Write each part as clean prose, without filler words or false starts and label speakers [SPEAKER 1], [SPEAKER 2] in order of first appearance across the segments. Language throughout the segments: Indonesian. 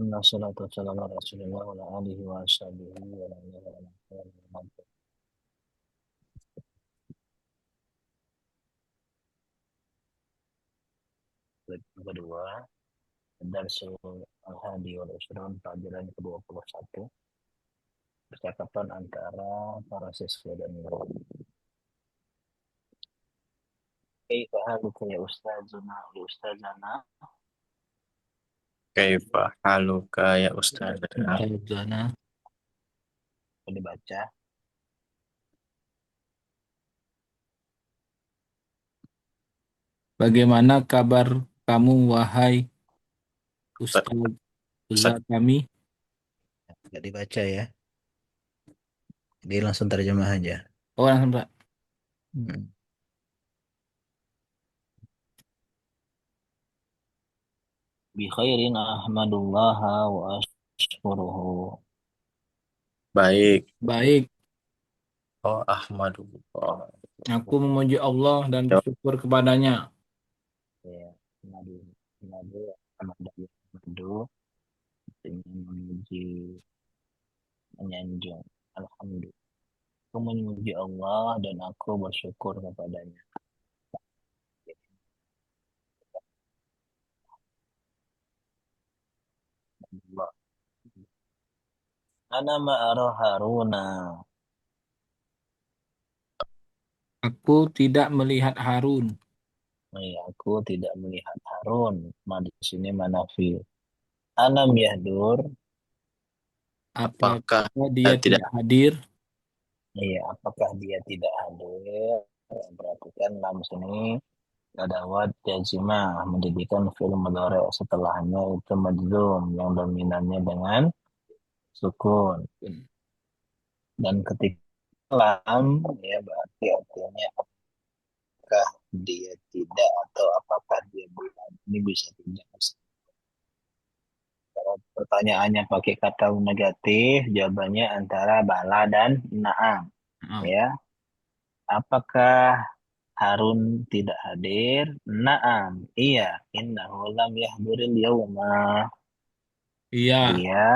[SPEAKER 1] Wassalatu wassalamu ala Rasulillah wa ala alihi wa sahbihi wa la ilaha illallah. Yang kedua, Darsul Al-Hadi wal Ishrun, pelajaran ke-21, percakapan antara para siswa dan guru. Kaifa haluka ya ustazuna ya ustazana?
[SPEAKER 2] Kaifa haluka ya ustazana?
[SPEAKER 3] Ustazana.
[SPEAKER 1] Boleh dibaca.
[SPEAKER 3] Bagaimana kabar kamu, wahai
[SPEAKER 2] Ustaz,
[SPEAKER 3] Ustaz kami?
[SPEAKER 1] Nggak dibaca ya. Jadi langsung terjemah aja.
[SPEAKER 3] Oh, langsung, Pak.
[SPEAKER 1] Bi khairin ahmadullaha wa ashkuruhu.
[SPEAKER 2] baik.
[SPEAKER 3] Baik,
[SPEAKER 2] Oh, Ahmadullah.
[SPEAKER 3] aku memuji Allah dan bersyukur kepadanya.
[SPEAKER 1] Ya, ahmadu ahmadu dengan memuji menyanjung. Alhamdulillah. Aku memuji Allah dan aku bersyukur kepadanya. Allah. Ana ma'ara Haruna.
[SPEAKER 3] Aku tidak melihat Harun.
[SPEAKER 1] Aku tidak melihat Harun. Di sini manafi. Anam yahdur.
[SPEAKER 3] Apakah
[SPEAKER 2] Apakah
[SPEAKER 3] dia
[SPEAKER 2] tidak
[SPEAKER 3] tidak hadir?
[SPEAKER 1] Apakah dia tidak hadir? Perhatikan lam sini ada wad jazimah menjadikan fi'il mudhari' setelahnya itu majzum yang dominannya dengan sukun. Dan ketika lam ya berarti artinya apakah dia tidak atau apakah dia bukan. Ini bisa tidak. Kalau pertanyaannya pakai kata negatif, jawabannya antara bala dan na'am. Ya, apakah Harun tidak hadir? Na'am, iya. Innahu lam yahduril yawma.
[SPEAKER 3] Iya,
[SPEAKER 1] Dia,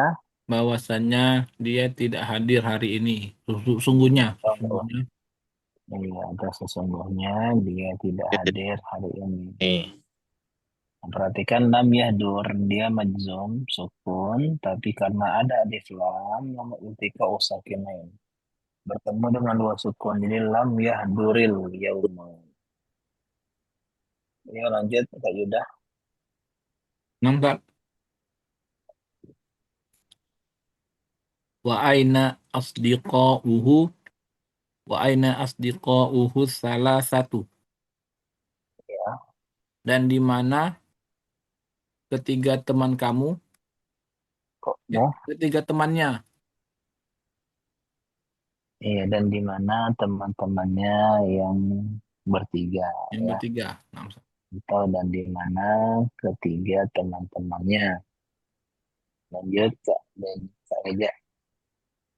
[SPEAKER 3] bahwasannya dia tidak hadir hari ini. Sesungguhnya.
[SPEAKER 1] oh, iya, ada sesungguhnya dia tidak hadir hari ini.
[SPEAKER 2] ini?
[SPEAKER 1] Perhatikan lam yahdur, dia majzum, sukun, tapi karena ada alif lam, nama iltika usakinain. Bertemu dengan dua sukun, jadi lam yahduril yauma. Ya lanjut, Kak Yuda.
[SPEAKER 3] Nampak? Wa aina asdiqauhu wa aina asdiqauhu salah satu.
[SPEAKER 1] Ya,
[SPEAKER 3] Dan di mana ketiga teman kamu?
[SPEAKER 1] kok
[SPEAKER 3] Ya,
[SPEAKER 1] mau?
[SPEAKER 3] ketiga temannya.
[SPEAKER 1] Iya, dan di mana teman-temannya yang bertiga,
[SPEAKER 3] Yang
[SPEAKER 1] ya.
[SPEAKER 3] bertiga.
[SPEAKER 1] Atau dan di mana ketiga teman-temannya. Lanjut, Kak. Dan Kak Eja.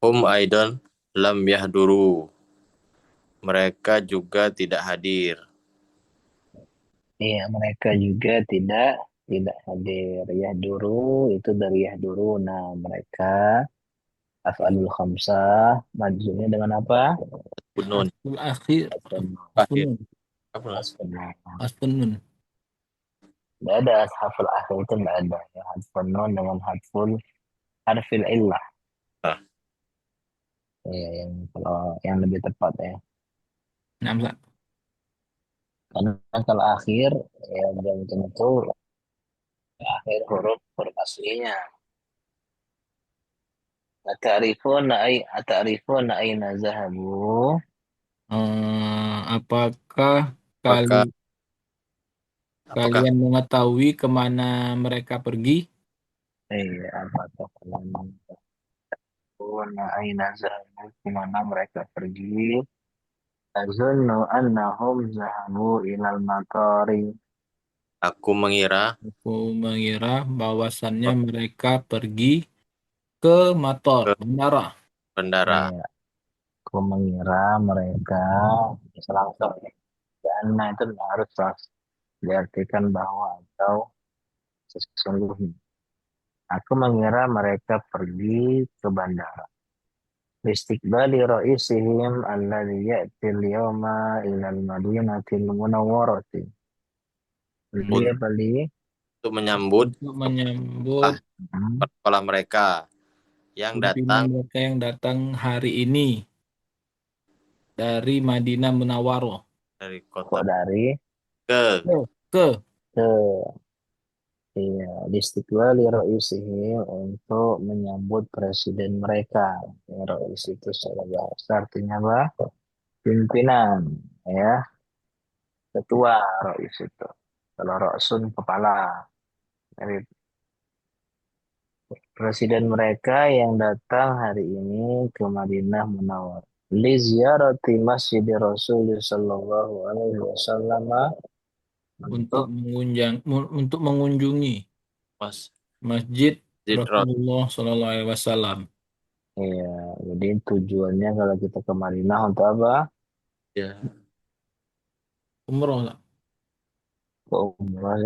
[SPEAKER 2] Hum aidan lam yahduru. Mereka juga tidak hadir.
[SPEAKER 1] Iya, mereka juga tidak hadir. Yahduru itu dari yahduru. Nah, mereka af'alul khamsah majzumnya dengan apa?
[SPEAKER 2] Bunun.
[SPEAKER 3] Asful akhir.
[SPEAKER 2] Akhir.
[SPEAKER 3] Asfunun.
[SPEAKER 2] Apa?
[SPEAKER 1] Asfun.
[SPEAKER 3] Asfunun.
[SPEAKER 1] Nggak ada haful akhir itu nggak ada. Ya, hadfun nun dengan hadful harfil illah.
[SPEAKER 2] Ah,
[SPEAKER 1] Ya, yang kalau yang lebih tepat ya.
[SPEAKER 3] Nampak?
[SPEAKER 1] Karena kalau akhir ya belum tentu akhir huruf aslinya. Atarifuna aina zahabu?
[SPEAKER 3] Apakah
[SPEAKER 2] apakah apakah
[SPEAKER 1] Kalian
[SPEAKER 3] kalian mengetahui kemana mereka pergi?
[SPEAKER 1] apakah kalian tahu aina zahabu kemana mereka pergi? Azunnu annahum zahabu ilal matari.
[SPEAKER 2] aku mengira
[SPEAKER 3] Aku mengira bahwasannya mereka pergi ke Mator,
[SPEAKER 2] ke
[SPEAKER 3] bandara.
[SPEAKER 2] bandara?
[SPEAKER 1] Eh, aku mengira mereka langsung ya. Karena itu harus diartikan bahwa atau sesungguhnya. Aku mengira mereka pergi ke bandara. Istiqbali ra'isihim alladhi ya'til yawma ilal madinatil munawwarati. Beli
[SPEAKER 2] untuk
[SPEAKER 1] apa li?
[SPEAKER 2] menyambut
[SPEAKER 3] untuk menyambut
[SPEAKER 1] Hmm.
[SPEAKER 2] sekolah mereka yang
[SPEAKER 3] pimpinan
[SPEAKER 2] datang
[SPEAKER 3] mereka yang datang hari ini dari Madinah Munawwaroh
[SPEAKER 2] dari kota
[SPEAKER 1] Kok dari
[SPEAKER 2] ke
[SPEAKER 3] ke
[SPEAKER 1] ke iya, istiqbali ra'isihim untuk menyambut presiden mereka. Ya, Rais itu secara bahasa artinya apa? Pimpinan, ya, ketua Rais itu. Kalau Rasul kepala dari presiden mereka yang datang hari ini ke Madinah Munawwar. Li ziyarati Masjid Rasul sallallahu alaihi wasallam
[SPEAKER 3] untuk
[SPEAKER 1] untuk
[SPEAKER 3] untuk mengunjungi
[SPEAKER 2] Mas
[SPEAKER 3] Masjid
[SPEAKER 2] Zidrot.
[SPEAKER 3] Rasulullah Shallallahu Alaihi Wasallam.
[SPEAKER 1] ya, jadi tujuannya kalau kita ke Madinah untuk apa?
[SPEAKER 2] Ya,
[SPEAKER 3] Umroh lah.
[SPEAKER 1] Ke umrah,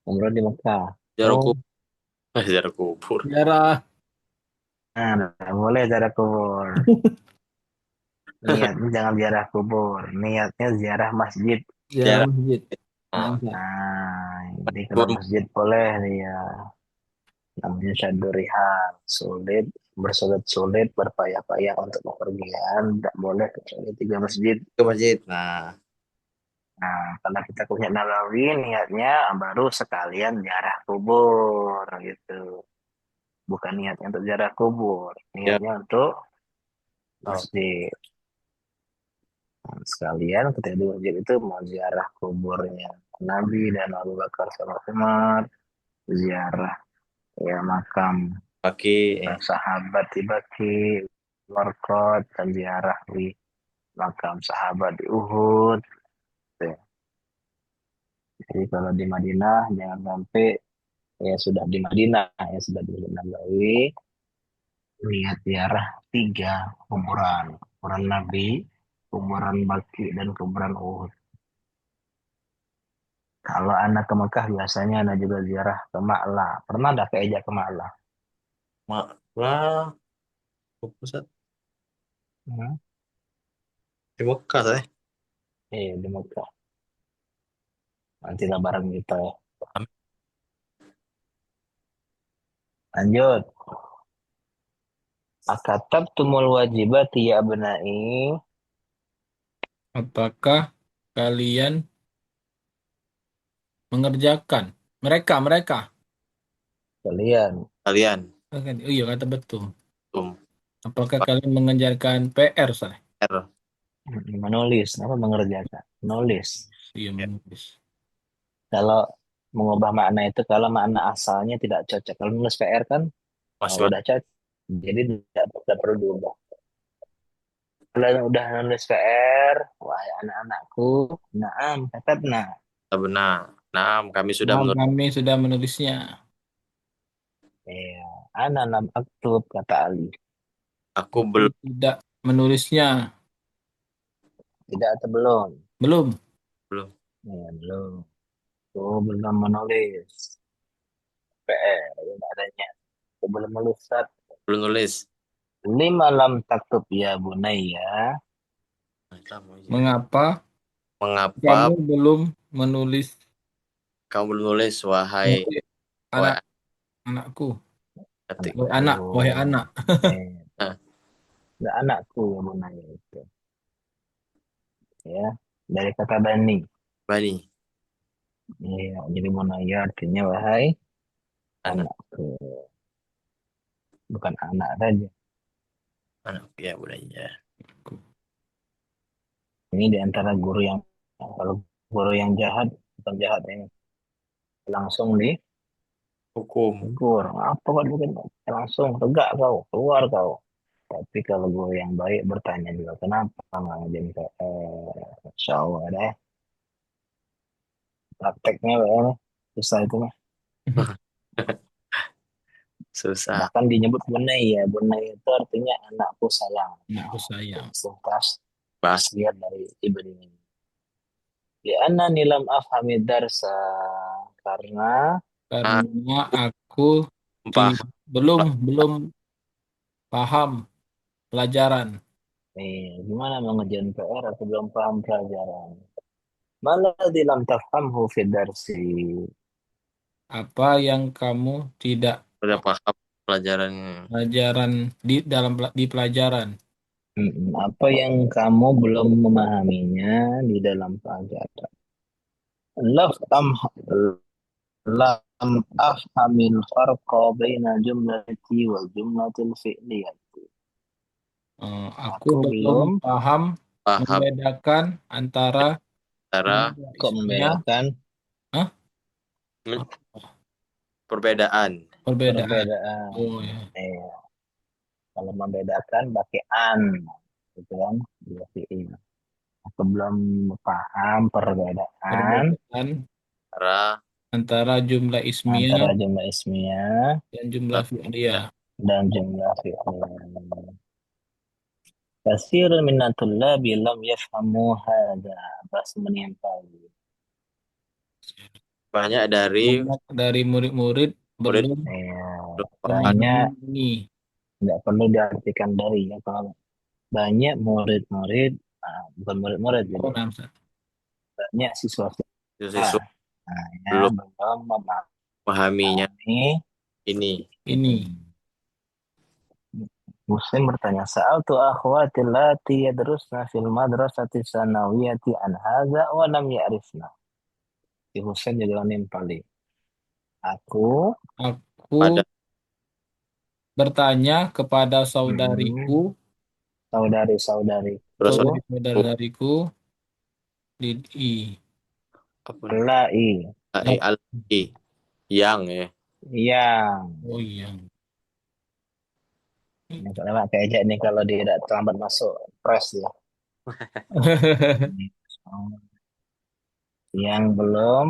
[SPEAKER 1] umrah di Mekah.
[SPEAKER 2] ziarah
[SPEAKER 1] Oh,
[SPEAKER 2] kubur. Ziarah kubur.
[SPEAKER 3] Ziarah,
[SPEAKER 1] nah, nggak boleh ziarah kubur. Niatnya jangan ziarah kubur. Niatnya ziarah masjid.
[SPEAKER 3] ziarah
[SPEAKER 2] Ziarah.
[SPEAKER 3] masjid.
[SPEAKER 2] Nah,
[SPEAKER 3] Mantap.
[SPEAKER 1] Nah, jadi kalau
[SPEAKER 2] pun
[SPEAKER 1] masjid boleh nih ya. Namanya syaddu rihal. Sulit, bersulit-sulit, berpayah-payah untuk bepergian. Tidak boleh kecuali 3 masjid.
[SPEAKER 2] ke masjid. Nah,
[SPEAKER 1] Nah, karena kita punya Nawawi, niatnya baru sekalian ziarah kubur gitu. Bukan niatnya untuk ziarah kubur.
[SPEAKER 2] ya,
[SPEAKER 1] Niatnya untuk
[SPEAKER 2] oh,
[SPEAKER 1] masjid. Nah, sekalian ketika di masjid itu mau ziarah kuburnya Nabi dan Abu Bakar sama Umar, ziarah ya makam
[SPEAKER 2] pakai
[SPEAKER 1] sahabat di Baki, Warkot, dan ziarah di makam sahabat di Uhud. Gitu ya. Jadi kalau di Madinah jangan sampai ya sudah di Madinah ya sudah di Nabawi niat ziarah 3 kuburan, kuburan Nabi, kuburan Baki dan kuburan Uhud. Kalau anak ke Mekah biasanya anak juga ziarah ke Ma'la. Pernah ada keejak ke Ma'la?
[SPEAKER 2] mak lah pusat
[SPEAKER 1] Hmm?
[SPEAKER 2] di Mekah saya.
[SPEAKER 1] Di Mekah. Nantilah bareng kita ya. Lanjut. Akatab tumul wajibati ya abnai.
[SPEAKER 3] Apakah kalian mengerjakan mereka?
[SPEAKER 1] Kalian
[SPEAKER 2] Kalian
[SPEAKER 3] Oh iya kata betul.
[SPEAKER 2] tum
[SPEAKER 3] Apakah kalian mengerjakan PR saya?
[SPEAKER 2] R
[SPEAKER 1] menulis, apa mengerjakan? Menulis.
[SPEAKER 3] Iya
[SPEAKER 2] ya,
[SPEAKER 3] menulis.
[SPEAKER 1] Kalau mengubah makna itu, kalau makna asalnya tidak cocok. Kalau nulis PR kan
[SPEAKER 2] Mas
[SPEAKER 1] udah cocok. Jadi tidak perlu diubah. Kalau yang udah nulis PR, wahai anak-anakku, naam, katabna.
[SPEAKER 2] benar. Nah, kami sudah
[SPEAKER 3] Nah,
[SPEAKER 2] menurut
[SPEAKER 3] kami sudah menulisnya.
[SPEAKER 1] Ya, ana lam aktub, kata Ali.
[SPEAKER 2] aku
[SPEAKER 3] Aku
[SPEAKER 2] belum
[SPEAKER 3] tidak menulisnya.
[SPEAKER 1] Tidak atau belum?
[SPEAKER 3] Belum.
[SPEAKER 2] belum
[SPEAKER 1] Ya, belum. Aku belum menulis PR, yang adanya. Aku belum menulis.
[SPEAKER 2] belum nulis.
[SPEAKER 1] Lima lam taktub ya bunaya.
[SPEAKER 2] Nah, kamu aja.
[SPEAKER 3] Mengapa
[SPEAKER 2] Mengapa
[SPEAKER 3] kamu belum menulis
[SPEAKER 2] kamu belum nulis wahai
[SPEAKER 3] wahai
[SPEAKER 2] wahai
[SPEAKER 3] anakku?
[SPEAKER 2] ketik.
[SPEAKER 1] Anakku.
[SPEAKER 3] Wahai anak.
[SPEAKER 1] Eh, enggak anakku ya bunaya itu. Ya, dari kata bani.
[SPEAKER 2] Bani
[SPEAKER 1] Ya, jadi bunaya artinya wahai
[SPEAKER 2] anak
[SPEAKER 1] anakku. Bukan anak saja.
[SPEAKER 2] anak ya budaya.
[SPEAKER 1] Ini di antara guru yang, kalau guru yang jahat, bukan jahat ini. Langsung
[SPEAKER 2] Hukum.
[SPEAKER 1] ditegur. Apa kau bikin? Langsung tegak kau, keluar kau. Tapi kalau guru yang baik bertanya juga, kenapa nggak ngajarin Insya Allah deh. Prakteknya kayaknya susah itu mah.
[SPEAKER 2] Susah.
[SPEAKER 1] Bahkan dinyebut bunai ya. Bunai itu artinya anakku sayang.
[SPEAKER 3] Anakku sayang.
[SPEAKER 1] Singkas
[SPEAKER 2] Bahas
[SPEAKER 1] lihat dari ibn ini. Ya anna nilam afhami darsa. Karena
[SPEAKER 3] Karena aku
[SPEAKER 2] Paham.
[SPEAKER 3] Belum paham pelajaran.
[SPEAKER 1] Gimana mengerjain PR atau belum paham pelajaran? Maladzi lam tafhamhu fi darsi.
[SPEAKER 3] Apa yang kamu tidak
[SPEAKER 2] Udah paham pelajaran.
[SPEAKER 3] pelajaran di pelajaran?
[SPEAKER 1] Apa yang kamu belum memahaminya di dalam pelajaran? Lam am lam afhamil farqa baina jumlati wal jumlatil fi'liyah.
[SPEAKER 3] Aku
[SPEAKER 1] Aku
[SPEAKER 3] belum
[SPEAKER 1] belum
[SPEAKER 3] paham
[SPEAKER 2] Paham
[SPEAKER 3] membedakan antara
[SPEAKER 2] cara
[SPEAKER 3] jumlah
[SPEAKER 1] kok
[SPEAKER 3] ismiyah,
[SPEAKER 1] membedakan
[SPEAKER 3] Hah?
[SPEAKER 2] men- perbedaan.
[SPEAKER 3] Perbedaan.
[SPEAKER 1] perbedaan.
[SPEAKER 3] Oh ya.
[SPEAKER 1] Eh, Kalau membedakan pakai an, gitu kan? Dua fi'il. Aku belum paham perbedaan
[SPEAKER 3] Perbedaan
[SPEAKER 2] Cara
[SPEAKER 3] antara jumlah ismiyah
[SPEAKER 1] antara jumlah ismiyah
[SPEAKER 3] dan jumlah fi'liyah.
[SPEAKER 1] dan jumlah fi'il. Katsirun minat tullabi lam yafhamu hadza. Bas menyimpang.
[SPEAKER 2] banyak dari
[SPEAKER 3] Banyak dari murid-murid
[SPEAKER 2] murid
[SPEAKER 3] belum
[SPEAKER 1] Ya,
[SPEAKER 2] belum paham.
[SPEAKER 1] banyak
[SPEAKER 3] memahami ini.
[SPEAKER 1] nggak perlu diartikan dari ya. Kalau banyak murid-murid, bukan murid-murid, jadi
[SPEAKER 3] Oh, Namsa.
[SPEAKER 1] banyak siswa-siswa
[SPEAKER 2] Siswa
[SPEAKER 1] yang
[SPEAKER 2] belum
[SPEAKER 1] belum
[SPEAKER 2] memahaminya
[SPEAKER 1] memahami.
[SPEAKER 2] ini.
[SPEAKER 3] Ini
[SPEAKER 1] Muslim bertanya, Sa'altu akhwati allati yadrusna fil madrasati sanawiyati an hadza wa lam ya'rifna. Si Husain juga nimpali. Aku
[SPEAKER 3] aku
[SPEAKER 2] Pada
[SPEAKER 3] bertanya kepada
[SPEAKER 1] mm,
[SPEAKER 3] saudariku,
[SPEAKER 1] saudari-saudariku
[SPEAKER 2] berasal
[SPEAKER 3] saudari-saudariku di
[SPEAKER 2] apa
[SPEAKER 1] Lai
[SPEAKER 2] alki yang ya.
[SPEAKER 1] yang
[SPEAKER 3] oh iya.
[SPEAKER 1] ini kalau pakai aja nih kalau dia tidak terlambat masuk press ya. Yang belum,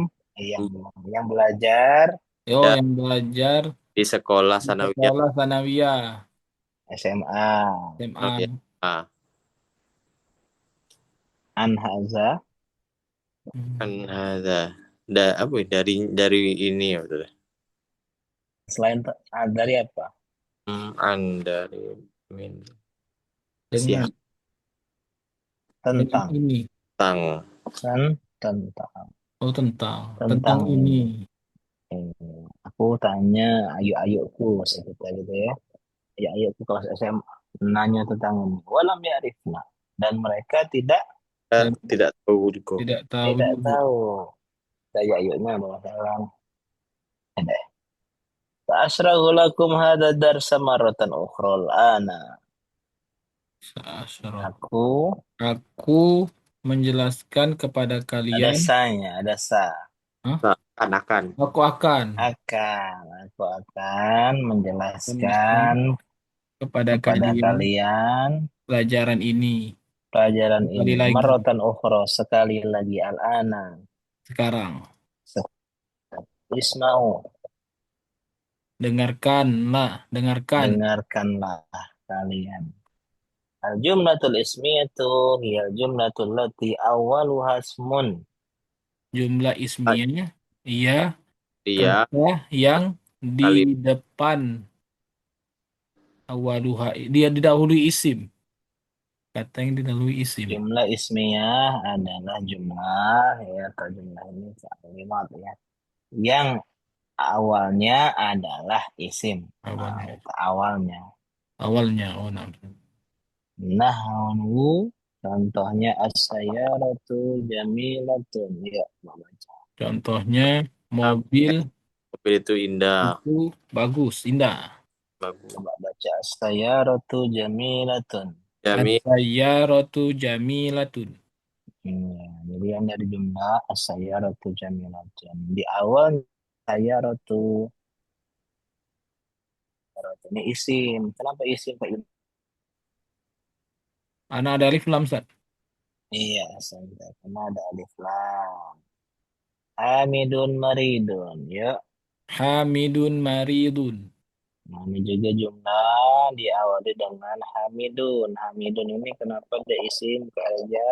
[SPEAKER 1] yang belajar
[SPEAKER 3] Oh,
[SPEAKER 2] Dan
[SPEAKER 3] yang belajar
[SPEAKER 2] di sekolah
[SPEAKER 3] di
[SPEAKER 2] sanawiyah
[SPEAKER 3] sekolah sanawiyah
[SPEAKER 1] SMA
[SPEAKER 2] sanawiyah
[SPEAKER 3] SMA.
[SPEAKER 1] an haza
[SPEAKER 2] kan
[SPEAKER 3] Hmm.
[SPEAKER 2] ada apa ya, dari ini ya betul.
[SPEAKER 1] selain dari apa?
[SPEAKER 2] Dari min
[SPEAKER 3] Dengan
[SPEAKER 2] siap
[SPEAKER 3] dengan
[SPEAKER 1] Tentang
[SPEAKER 3] ini.
[SPEAKER 2] tang
[SPEAKER 1] tentang
[SPEAKER 3] Oh, tentang
[SPEAKER 1] tentang
[SPEAKER 3] ini.
[SPEAKER 1] ini. Aku tanya ayu-ayuku seperti gitu ya. Ayu-ayuku kelas SMA nanya tentang ini. Walam ya'rifna. Dan mereka tidak
[SPEAKER 3] Dan
[SPEAKER 2] tidak tahu Diko.
[SPEAKER 3] tidak tahu
[SPEAKER 1] tidak
[SPEAKER 3] juga.
[SPEAKER 1] tahu. Saya ayunya bawa salam. Fa'asrahu lakum hadha darsa marratan ukhra ana.
[SPEAKER 3] Sa'asyarah.
[SPEAKER 1] Aku
[SPEAKER 3] Aku menjelaskan kepada
[SPEAKER 1] ada
[SPEAKER 3] kalian.
[SPEAKER 1] sanya, ada sa.
[SPEAKER 3] Hah?
[SPEAKER 2] Akan
[SPEAKER 1] Aku akan menjelaskan
[SPEAKER 3] Menjelaskan kepada
[SPEAKER 1] kepada
[SPEAKER 3] kalian
[SPEAKER 1] kalian
[SPEAKER 3] pelajaran ini.
[SPEAKER 1] pelajaran
[SPEAKER 3] Sekali
[SPEAKER 1] ini.
[SPEAKER 3] lagi
[SPEAKER 1] Marratan ukhra, sekali lagi al-ana.
[SPEAKER 3] sekarang.
[SPEAKER 1] Isma'u,
[SPEAKER 3] Dengarkan.
[SPEAKER 1] dengarkanlah kalian. Al-jumlatul ismiyatu hiya al-jumlatul lati awwaluha ismun.
[SPEAKER 3] Jumlah ismiyah, iya,
[SPEAKER 2] dia
[SPEAKER 3] kata yang di
[SPEAKER 2] kali
[SPEAKER 3] depan awaluha, dia didahului isim. Kata yang didahului isim.
[SPEAKER 1] Jumlah ismiyah adalah jumlah ya atau jumlah ini kalimat ya yang awalnya adalah isim. Nah,
[SPEAKER 3] Awalnya.
[SPEAKER 1] itu awalnya.
[SPEAKER 3] Awalnya, oh nah.
[SPEAKER 1] Nahwu contohnya as-sayyaratu jamilatun. Ya, baca.
[SPEAKER 3] Contohnya, mobil
[SPEAKER 2] mobil itu indah
[SPEAKER 3] itu bagus, indah.
[SPEAKER 2] bagus
[SPEAKER 1] Coba baca as-sayyaratu jamilatun.
[SPEAKER 2] Jami
[SPEAKER 3] As-sayyaratu jamilatun.
[SPEAKER 1] Jadi yang dari jumlah as-sayyaratu jamilatun. Di awal sayyaratu ini isim. Kenapa isim Pak?
[SPEAKER 3] Ana ada alif lam Ustaz.
[SPEAKER 1] Iya, sampai karena ada alif lam. Hamidun maridun. Yuk.
[SPEAKER 3] Hamidun maridun.
[SPEAKER 1] Nah, ini juga jumlah diawali dengan Hamidun. Hamidun ini kenapa ada isim kerja?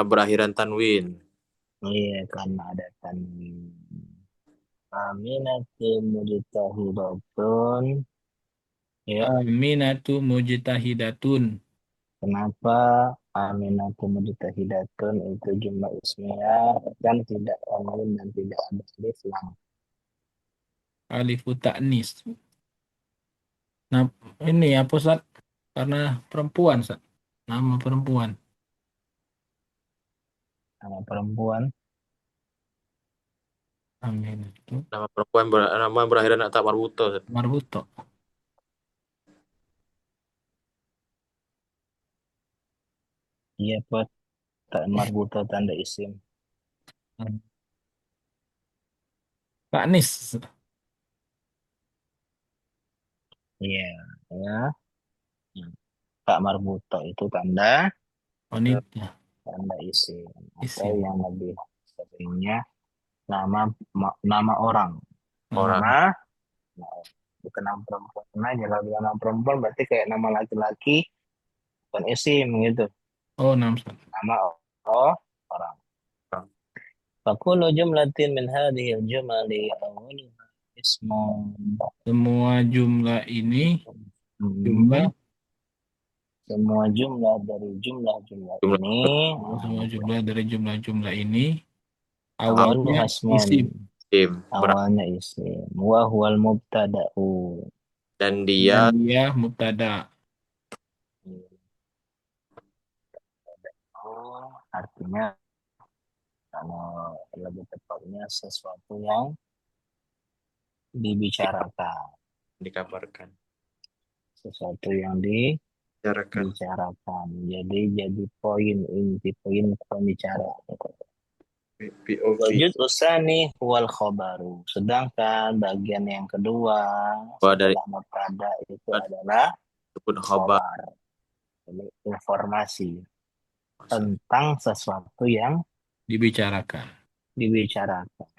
[SPEAKER 2] berakhiran tanwin
[SPEAKER 1] Iya, karena ada tanwin. Aminatu mujtahidatun. Ya,
[SPEAKER 3] Aminatu mujtahidatun.
[SPEAKER 1] kenapa Aminatu mujtahidatun itu jumlah ismiyah kan tidak tanwin dan tidak ada alif lam.
[SPEAKER 3] Alifu ta'nis. Nah, ini apa, Ustaz? Karena perempuan, Ustaz. Nama perempuan.
[SPEAKER 1] Nama perempuan,
[SPEAKER 3] Aminatu
[SPEAKER 2] Nama perempuan nama berakhiran tak marbuto. Ustaz.
[SPEAKER 3] marbuto.
[SPEAKER 1] iya Pak, tak marbuta tanda isim.
[SPEAKER 3] Ta'nis.
[SPEAKER 1] Iya, ya. Tak marbuta itu tanda
[SPEAKER 3] Wanita.
[SPEAKER 1] tanda isim atau
[SPEAKER 3] Isim.
[SPEAKER 1] yang lebih seringnya nama nama orang.
[SPEAKER 2] Orang.
[SPEAKER 3] Nama.
[SPEAKER 1] Nama, nah, bukan nama perempuan aja. Kalau bilang nama perempuan berarti kayak nama laki-laki bukan isim gitu.
[SPEAKER 3] Oh, nama, Ustaz.
[SPEAKER 1] Nama orang. Fakulu jumlatin min hadhihi al-jumali awwaluha ismun.
[SPEAKER 3] Semua jumlah ini,
[SPEAKER 1] Hmm.
[SPEAKER 3] jumlah,
[SPEAKER 1] Semua jumlah dari jumlah-jumlah
[SPEAKER 2] Jumlah
[SPEAKER 1] ini
[SPEAKER 3] semua jumlah dari jumlah-jumlah ini,
[SPEAKER 1] awalnya
[SPEAKER 3] awalnya
[SPEAKER 1] hasmun,
[SPEAKER 3] isim.
[SPEAKER 2] isim.
[SPEAKER 1] awalnya isim. Wa huwal mubtada'u.
[SPEAKER 2] Dan
[SPEAKER 3] Dan
[SPEAKER 2] dia
[SPEAKER 3] dia mubtada.
[SPEAKER 1] Oh, artinya kalau lebih tepatnya sesuatu yang dibicarakan,
[SPEAKER 2] dikabarkan.
[SPEAKER 1] sesuatu yang
[SPEAKER 2] Bicarakan.
[SPEAKER 1] dibicarakan. Jadi poin inti poin pembicaraan.
[SPEAKER 2] POV.
[SPEAKER 1] Wajud usani wal khobaru. Sedangkan bagian yang kedua
[SPEAKER 2] Bahwa dari
[SPEAKER 1] setelah mubtada itu adalah
[SPEAKER 2] sebut khobar.
[SPEAKER 1] khobar. Ini informasi tentang sesuatu yang
[SPEAKER 3] Dibicarakan.
[SPEAKER 1] dibicarakan.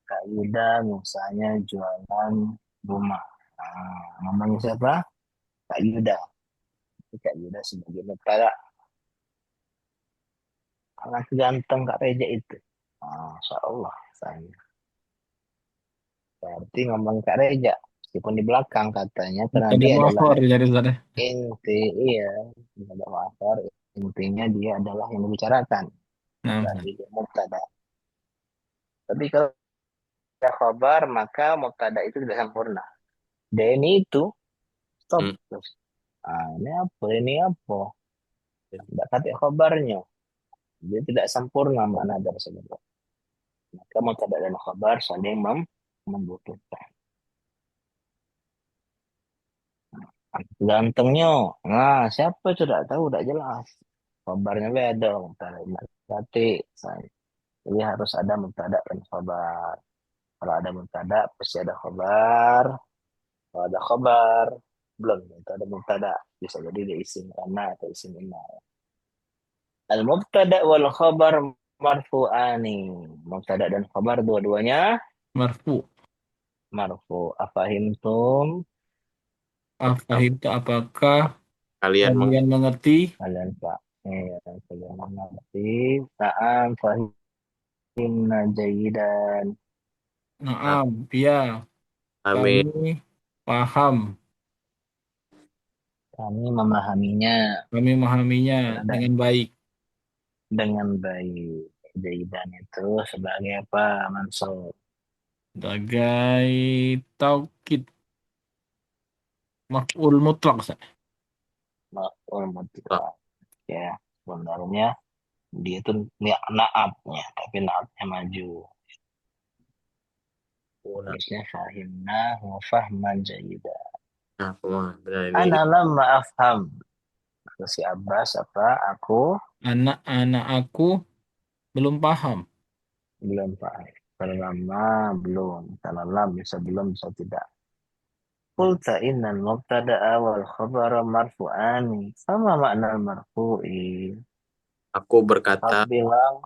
[SPEAKER 1] Kak Yuda misalnya jualan rumah. Nah, namanya siapa? Kak Yuda. Kak Yuda sebagai mubtada. Anak ganteng Kak Reja itu. Masya Allah. Saya. Berarti ngomong Kak Reja. Meskipun di belakang katanya. Karena
[SPEAKER 3] Mubtada
[SPEAKER 1] dia adalah
[SPEAKER 3] muakhar jadi, Ustaz.
[SPEAKER 1] inti. Iya. Ada makar. Intinya dia adalah yang dibicarakan.
[SPEAKER 3] Nah,
[SPEAKER 1] Berarti dia mubtada. Tapi kalau ada khabar maka mubtada itu tidak sempurna. Denny itu stop.
[SPEAKER 2] Hmm.
[SPEAKER 1] Terus. Ini apa? Ini apa? Tidak kata khabarnya. Dia tidak sempurna makna tersebut. Maka mubtada dan khabar saling membutuhkan. Gantengnya. Nah, siapa sudah tahu, tidak jelas. Kabarnya beda, mubtada berarti. Jadi harus ada mubtada dan khabar. Kalau ada mubtada pasti ada khabar. Kalau ada khabar belum itu ada mubtada. Bisa jadi dia isim kana atau isim inna. Al mubtada wal khabar marfu'ani. Mubtada dan khabar dua-duanya
[SPEAKER 3] marfu.
[SPEAKER 1] marfu. Afahimtum?
[SPEAKER 3] Afahim itu apakah
[SPEAKER 2] Kalian
[SPEAKER 3] kalian mengerti?
[SPEAKER 1] Kalian Pak. Kalian mengerti. Na'am fahimna jayidan.
[SPEAKER 3] Naam, ya,
[SPEAKER 2] kami
[SPEAKER 3] kami paham.
[SPEAKER 1] Kami memahaminya
[SPEAKER 3] Kami memahaminya dengan baik.
[SPEAKER 1] dengan baik. Jayidan itu sebagai apa? Mansub.
[SPEAKER 3] Sebagai taukid maf'ul mutlak, Ustaz.
[SPEAKER 1] Maf'ul mutlak. Ya, sebenarnya dia itu naabnya, tapi naabnya maju. Terusnya fahimna wa fahman jayidan.
[SPEAKER 2] Nah, benar ini.
[SPEAKER 1] Ana lamma afham. Terus si Abbas apa? Aku
[SPEAKER 3] Anak-anak aku belum paham.
[SPEAKER 1] belum paham. Kalau lama belum. Kalau lam bisa belum bisa tidak. Qulta innal mubtada'a wal khabara marfu'ani. Sama makna marfu'i.
[SPEAKER 2] Aku berkata,
[SPEAKER 1] Kau bilang,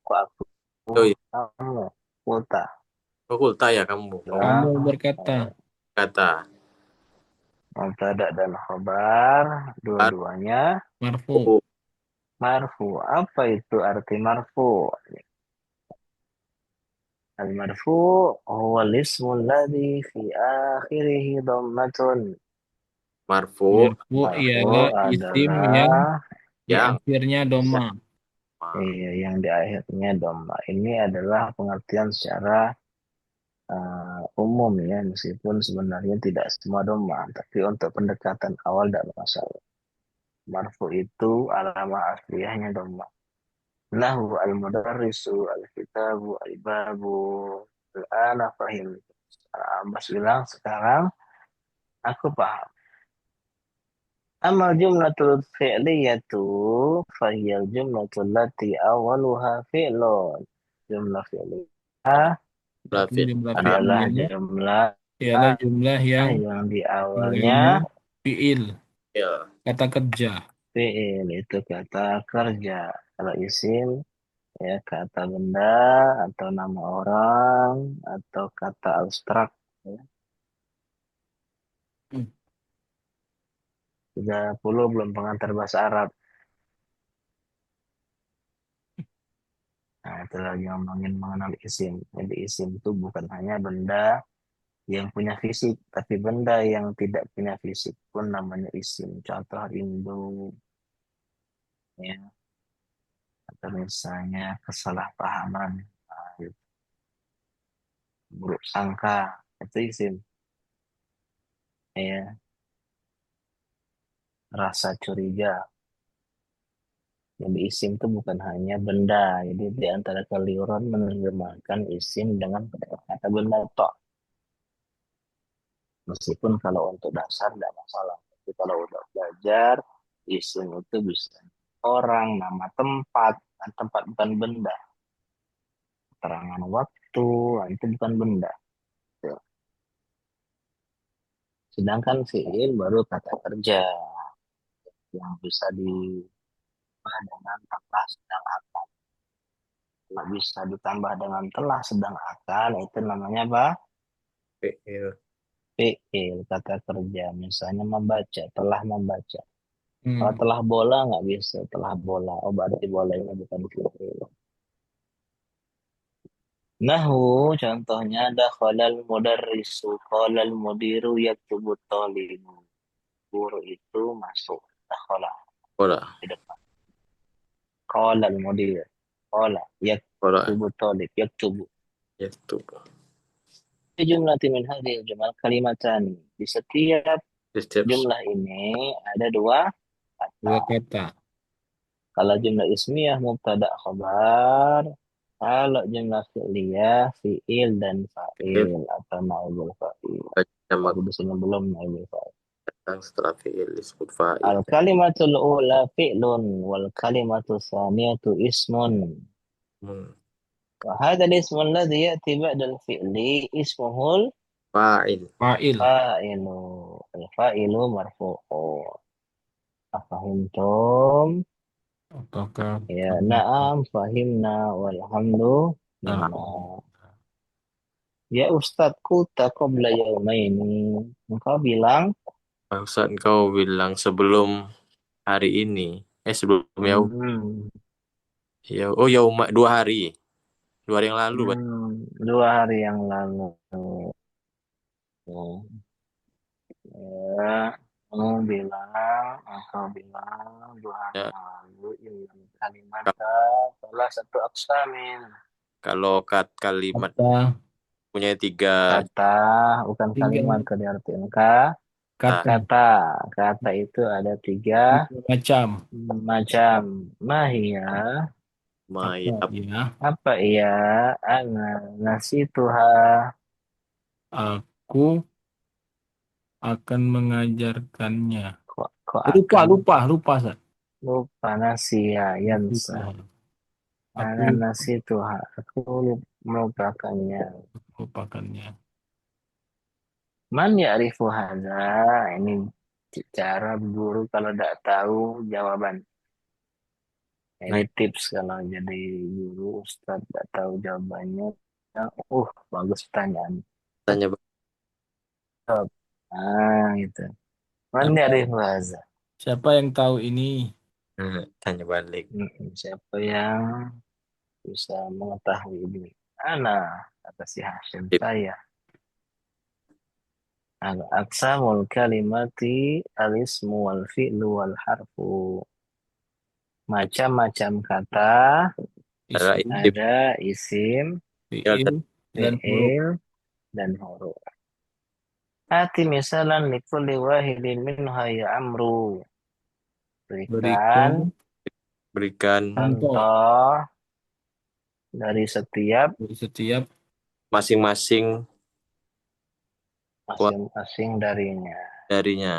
[SPEAKER 1] kok aku,
[SPEAKER 2] oh iya,
[SPEAKER 1] kamu. Qulta.
[SPEAKER 2] fakulta ya kamu
[SPEAKER 3] Kamu
[SPEAKER 1] Bilang,
[SPEAKER 3] berkata,
[SPEAKER 2] kata
[SPEAKER 1] mubtada dan khabar, dua-duanya
[SPEAKER 3] marfu.
[SPEAKER 2] aku
[SPEAKER 1] marfu. Apa itu arti marfu? Al-marfu' huwa al-ismu alladhi fi akhirihi dhammatun.
[SPEAKER 2] Marfu
[SPEAKER 3] Marfu ialah
[SPEAKER 1] Marfu'
[SPEAKER 3] isim yang
[SPEAKER 1] adalah
[SPEAKER 3] di
[SPEAKER 2] yang
[SPEAKER 3] akhirnya doma.
[SPEAKER 1] yang di akhirnya dhamma. Ini adalah pengertian secara umum ya, meskipun sebenarnya tidak semua dhamma, tapi untuk pendekatan awal tidak masalah. Marfu itu alamah asliyahnya dhamma. Nahu al-mudarrisu al-kitabu al-babu al-ana fahim. Abbas bilang sekarang aku paham. Amal jumlatul fi'liyatu fahiyal jumlatul lati awaluha fi'lun. Jumlah fi'liyah
[SPEAKER 3] Tapi
[SPEAKER 2] Lafid
[SPEAKER 3] jumlah
[SPEAKER 1] adalah
[SPEAKER 3] fi'liyahnya
[SPEAKER 1] jumlah
[SPEAKER 3] ialah jumlah yang
[SPEAKER 1] yang di awalnya
[SPEAKER 3] mulainya fi'il,
[SPEAKER 2] ya.
[SPEAKER 3] kata kerja.
[SPEAKER 1] fi'il itu kata kerja. Kalau isim ya kata benda atau nama orang atau kata abstrak ya.
[SPEAKER 3] Hmm.
[SPEAKER 1] 30 belum pengantar bahasa Arab. Nah, itu lagi ngomongin mengenal isim. Jadi isim itu bukan hanya benda yang punya fisik, tapi benda yang tidak punya fisik pun namanya isim. Contoh rindu, ya, atau misalnya kesalahpahaman, nah, gitu. Buruk sangka, itu isim. Ya, rasa curiga. Jadi isim itu bukan hanya benda. Jadi di antara keliruan menerjemahkan isim dengan kata benda tok. Meskipun kalau untuk dasar tidak masalah. Tapi kalau udah belajar, isim itu bisa orang, nama tempat, dan tempat bukan benda. Keterangan waktu, itu bukan benda. Ya. Sedangkan fi'il baru kata kerja yang bisa ditambah dengan telah sedang akan. Kalau bisa ditambah dengan telah sedang akan, itu namanya apa?
[SPEAKER 2] Fi'il.
[SPEAKER 1] Fi'il, kata kerja. Misalnya membaca, telah membaca. Kalau
[SPEAKER 3] Hmm.
[SPEAKER 1] telah bola nggak bisa, telah bola. Oh berarti bola ini bukan fi'il. Nahu contohnya dakhalal mudarrisu qalal mudiru yaktubu talibu. Guru itu masuk. Dakhala
[SPEAKER 2] Ora.
[SPEAKER 1] di depan. Qalal mudir. Qala
[SPEAKER 2] Ora.
[SPEAKER 1] yaktubu talib yaktubu.
[SPEAKER 2] Ya itu.
[SPEAKER 1] Di jumlah min hadhihi jumal kalimatan. Di setiap
[SPEAKER 2] Di setiap
[SPEAKER 1] jumlah ini ada dua kata.
[SPEAKER 3] Dua kata.
[SPEAKER 1] Kalau jumlah ismiyah mubtada khabar. Kalau jumlah fi'liyah fi'il dan
[SPEAKER 2] fi'il
[SPEAKER 1] fa'il atau naibul fa'il.
[SPEAKER 2] nama
[SPEAKER 1] Tapi di sini belum naibul fa'il.
[SPEAKER 2] datang setelah fi'il disebut fa'il.
[SPEAKER 1] Al kalimatul ula fi'lun wal kalimatul tsaniyatu ismun.
[SPEAKER 2] Hmm.
[SPEAKER 1] Wa hadha al-ismu alladhi ya'ti ba'da al-fi'li ismuhul
[SPEAKER 2] Fa'il.
[SPEAKER 3] Fa'il.
[SPEAKER 1] fa'ilu. Al-fa'ilu marfu'u. Afahimtum?
[SPEAKER 3] Apakah
[SPEAKER 1] Ya,
[SPEAKER 3] kamu
[SPEAKER 1] na'am fahimna walhamdulillah. Ya Ustadzku qabla yaumaini. Engkau bilang,
[SPEAKER 2] Bangsat kau bilang sebelum hari ini. Sebelum
[SPEAKER 1] hmm,
[SPEAKER 2] yauma 2 hari. 2 hari yang lalu berarti.
[SPEAKER 1] 2 hari yang lalu. Ya, engkau bilang 2 hari
[SPEAKER 2] Ya,
[SPEAKER 1] yang lalu ini kalimat
[SPEAKER 2] ka-
[SPEAKER 1] salah satu aksamin.
[SPEAKER 2] kalau kalimat
[SPEAKER 3] kata
[SPEAKER 2] punya 3
[SPEAKER 1] Kata, bukan
[SPEAKER 3] tiga
[SPEAKER 1] kalimat kalau diartikan
[SPEAKER 2] kata.
[SPEAKER 3] kata
[SPEAKER 1] kata. Kata itu ada tiga
[SPEAKER 3] tiga macam.
[SPEAKER 1] macam. Mahia,
[SPEAKER 3] Apa
[SPEAKER 2] Maya
[SPEAKER 3] ya?
[SPEAKER 1] apa iya? Ana nasi tuha.
[SPEAKER 3] Aku akan mengajarkannya.
[SPEAKER 1] Kok
[SPEAKER 3] Lupa,
[SPEAKER 1] akan
[SPEAKER 3] lupa, lupa, Sat.
[SPEAKER 1] lupa nasi ya yansa.
[SPEAKER 3] Lupa.
[SPEAKER 1] Ana
[SPEAKER 3] Aku
[SPEAKER 1] nasi tuha. Aku melupakannya.
[SPEAKER 3] lupakannya.
[SPEAKER 1] Man ya'rifu hadza? Ini cara guru kalau tidak tahu jawaban. Ini
[SPEAKER 2] nah
[SPEAKER 1] tips kalau jadi guru Ustaz tidak tahu jawabannya. Bagus pertanyaan.
[SPEAKER 2] tanya
[SPEAKER 1] Gitu. Man
[SPEAKER 3] Siapa,
[SPEAKER 1] ya'rifu hadza?
[SPEAKER 3] siapa yang tahu ini?
[SPEAKER 2] tanya balik.
[SPEAKER 1] Siapa yang bisa mengetahui ini? Ana, kata si Hashim,
[SPEAKER 2] Sip.
[SPEAKER 1] saya. Aqsamul kalimati al-ismu wal fi'lu wal harfu. Macam-macam kata,
[SPEAKER 2] Ada
[SPEAKER 3] Isim,
[SPEAKER 2] isim
[SPEAKER 1] ada isim,
[SPEAKER 2] dan
[SPEAKER 3] fiil, dan huruf.
[SPEAKER 1] fi'il, dan huruf. Ati misalan likulli wahidin minha ya amru. Berikan
[SPEAKER 3] Berikan
[SPEAKER 2] berikan
[SPEAKER 3] contoh
[SPEAKER 1] contoh dari setiap
[SPEAKER 3] dari setiap
[SPEAKER 2] masing-masing
[SPEAKER 1] masing-masing darinya.
[SPEAKER 2] darinya.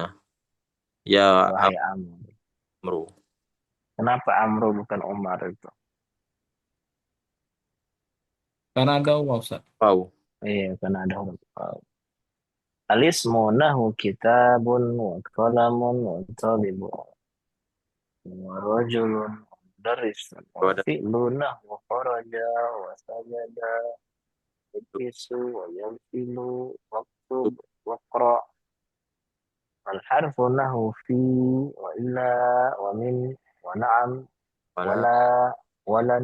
[SPEAKER 2] Ya
[SPEAKER 1] Wahai Amru.
[SPEAKER 2] Amru.
[SPEAKER 1] Kenapa Amru bukan Umar itu?
[SPEAKER 3] karena ada waw, Ustaz.
[SPEAKER 2] Wow.
[SPEAKER 1] Iya, karena ada huruf qaf. Alismu nahu kitabun wa qalamun wa talibun wa rajulun mudarrisun wa
[SPEAKER 2] Ada
[SPEAKER 1] fi'lu nahu kharaja wa sajada yajlisu wa yanfilu waktub waqra. Wal harfu nahu fi wa illa wa min wa na'am
[SPEAKER 2] malam
[SPEAKER 1] wala walan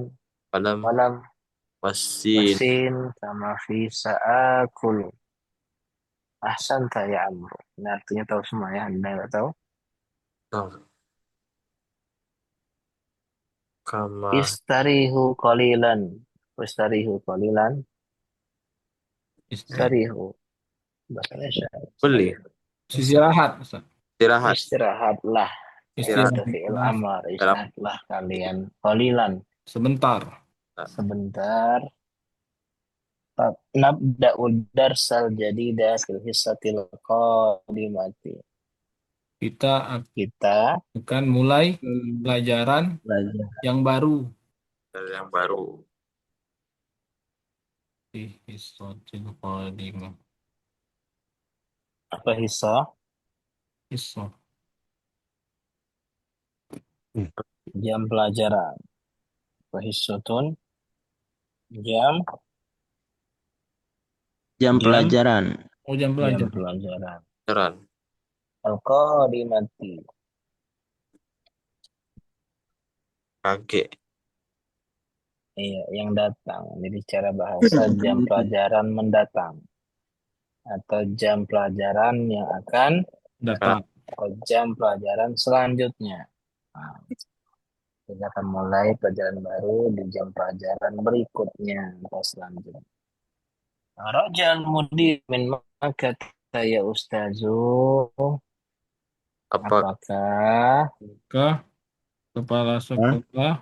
[SPEAKER 2] malam
[SPEAKER 1] walam
[SPEAKER 2] wasin.
[SPEAKER 1] wasin sama fi sa'akul. Ahsanta ya Amru. Ini artinya tahu semua ya. Anda nggak tahu?
[SPEAKER 2] Oh, kama
[SPEAKER 1] Istarihu qalilan. Istarihu qalilan.
[SPEAKER 3] Istirahat.
[SPEAKER 1] Istarihu. Bahasa Indonesia.
[SPEAKER 2] beli
[SPEAKER 1] Istarihu.
[SPEAKER 3] Istirahat, Ustaz.
[SPEAKER 2] istirahat
[SPEAKER 1] Istirahatlah. Ya,
[SPEAKER 2] istirahat
[SPEAKER 1] itu fi'il
[SPEAKER 3] Istirahatlah
[SPEAKER 1] amar.
[SPEAKER 2] dalam
[SPEAKER 1] Istirahatlah kalian. Qalilan.
[SPEAKER 3] sebentar.
[SPEAKER 1] Sebentar. Nabda'u darsal jadida fil hissatil qadimati.
[SPEAKER 3] Kita
[SPEAKER 1] Kita
[SPEAKER 3] akan mulai pelajaran
[SPEAKER 1] belajar
[SPEAKER 3] yang baru
[SPEAKER 2] dari yang baru.
[SPEAKER 3] di Hissatil Qadimah.
[SPEAKER 1] apa hissa?
[SPEAKER 3] Hissa.
[SPEAKER 1] Jam pelajaran. Hissatun. Jam.
[SPEAKER 4] Jam
[SPEAKER 3] Jam,
[SPEAKER 4] pelajaran.
[SPEAKER 3] oh jam
[SPEAKER 1] Jam
[SPEAKER 3] belajar.
[SPEAKER 1] pelajaran.
[SPEAKER 2] Beneran.
[SPEAKER 1] Al-qadimati.
[SPEAKER 2] Kakek.
[SPEAKER 1] Iya, yang datang. Jadi cara bahasa jam pelajaran mendatang. Atau jam pelajaran yang akan,
[SPEAKER 3] Datang.
[SPEAKER 1] atau jam pelajaran selanjutnya. Nah, kita akan mulai pelajaran baru di jam pelajaran berikutnya atau selanjutnya. Rajal mudir min maka ya ustazu.
[SPEAKER 2] Apa
[SPEAKER 1] Apakah
[SPEAKER 3] Kepala
[SPEAKER 4] Hah?
[SPEAKER 3] sekolah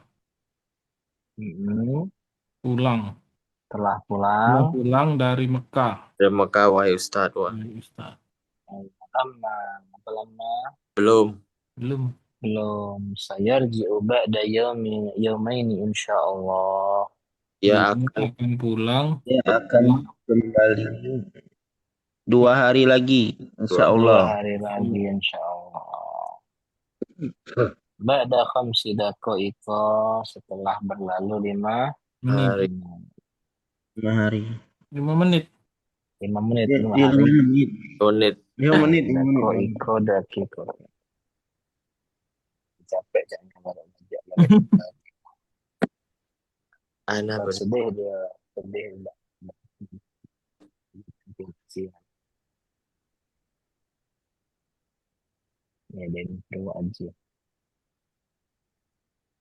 [SPEAKER 1] mm,
[SPEAKER 3] pulang.
[SPEAKER 1] telah
[SPEAKER 3] Dia
[SPEAKER 1] pulang?
[SPEAKER 3] pulang dari Mekah.
[SPEAKER 2] dari Mekah wahai Ustaz? Wah,
[SPEAKER 3] Ustaz.
[SPEAKER 1] Lama, apa lama?
[SPEAKER 2] belum.
[SPEAKER 3] Belum.
[SPEAKER 1] Belum. Sayarji'u ba'da yaumaini insyaallah.
[SPEAKER 2] Dia
[SPEAKER 3] Dia
[SPEAKER 2] akan
[SPEAKER 3] akan pulang
[SPEAKER 4] Dia akan
[SPEAKER 3] setelah
[SPEAKER 4] kembali 2 hari lagi, insya
[SPEAKER 2] dua.
[SPEAKER 1] 2
[SPEAKER 4] Allah.
[SPEAKER 1] hari lagi insyaallah. Ba'da khamsi daqaiqa, setelah berlalu 5
[SPEAKER 3] menit.
[SPEAKER 2] Hari
[SPEAKER 4] 5 hari.
[SPEAKER 3] 5 menit.
[SPEAKER 1] 5 menit,
[SPEAKER 4] Dia,
[SPEAKER 1] 5
[SPEAKER 4] dia
[SPEAKER 1] hari.
[SPEAKER 4] 5 menit.
[SPEAKER 2] unit
[SPEAKER 4] 5 menit, 5 menit.
[SPEAKER 1] Daqaiqa daqiqa. Capek jangan baru aja.
[SPEAKER 2] anak benar.
[SPEAKER 1] Sedih dia, sedih enggak. Ya, dan itu aja.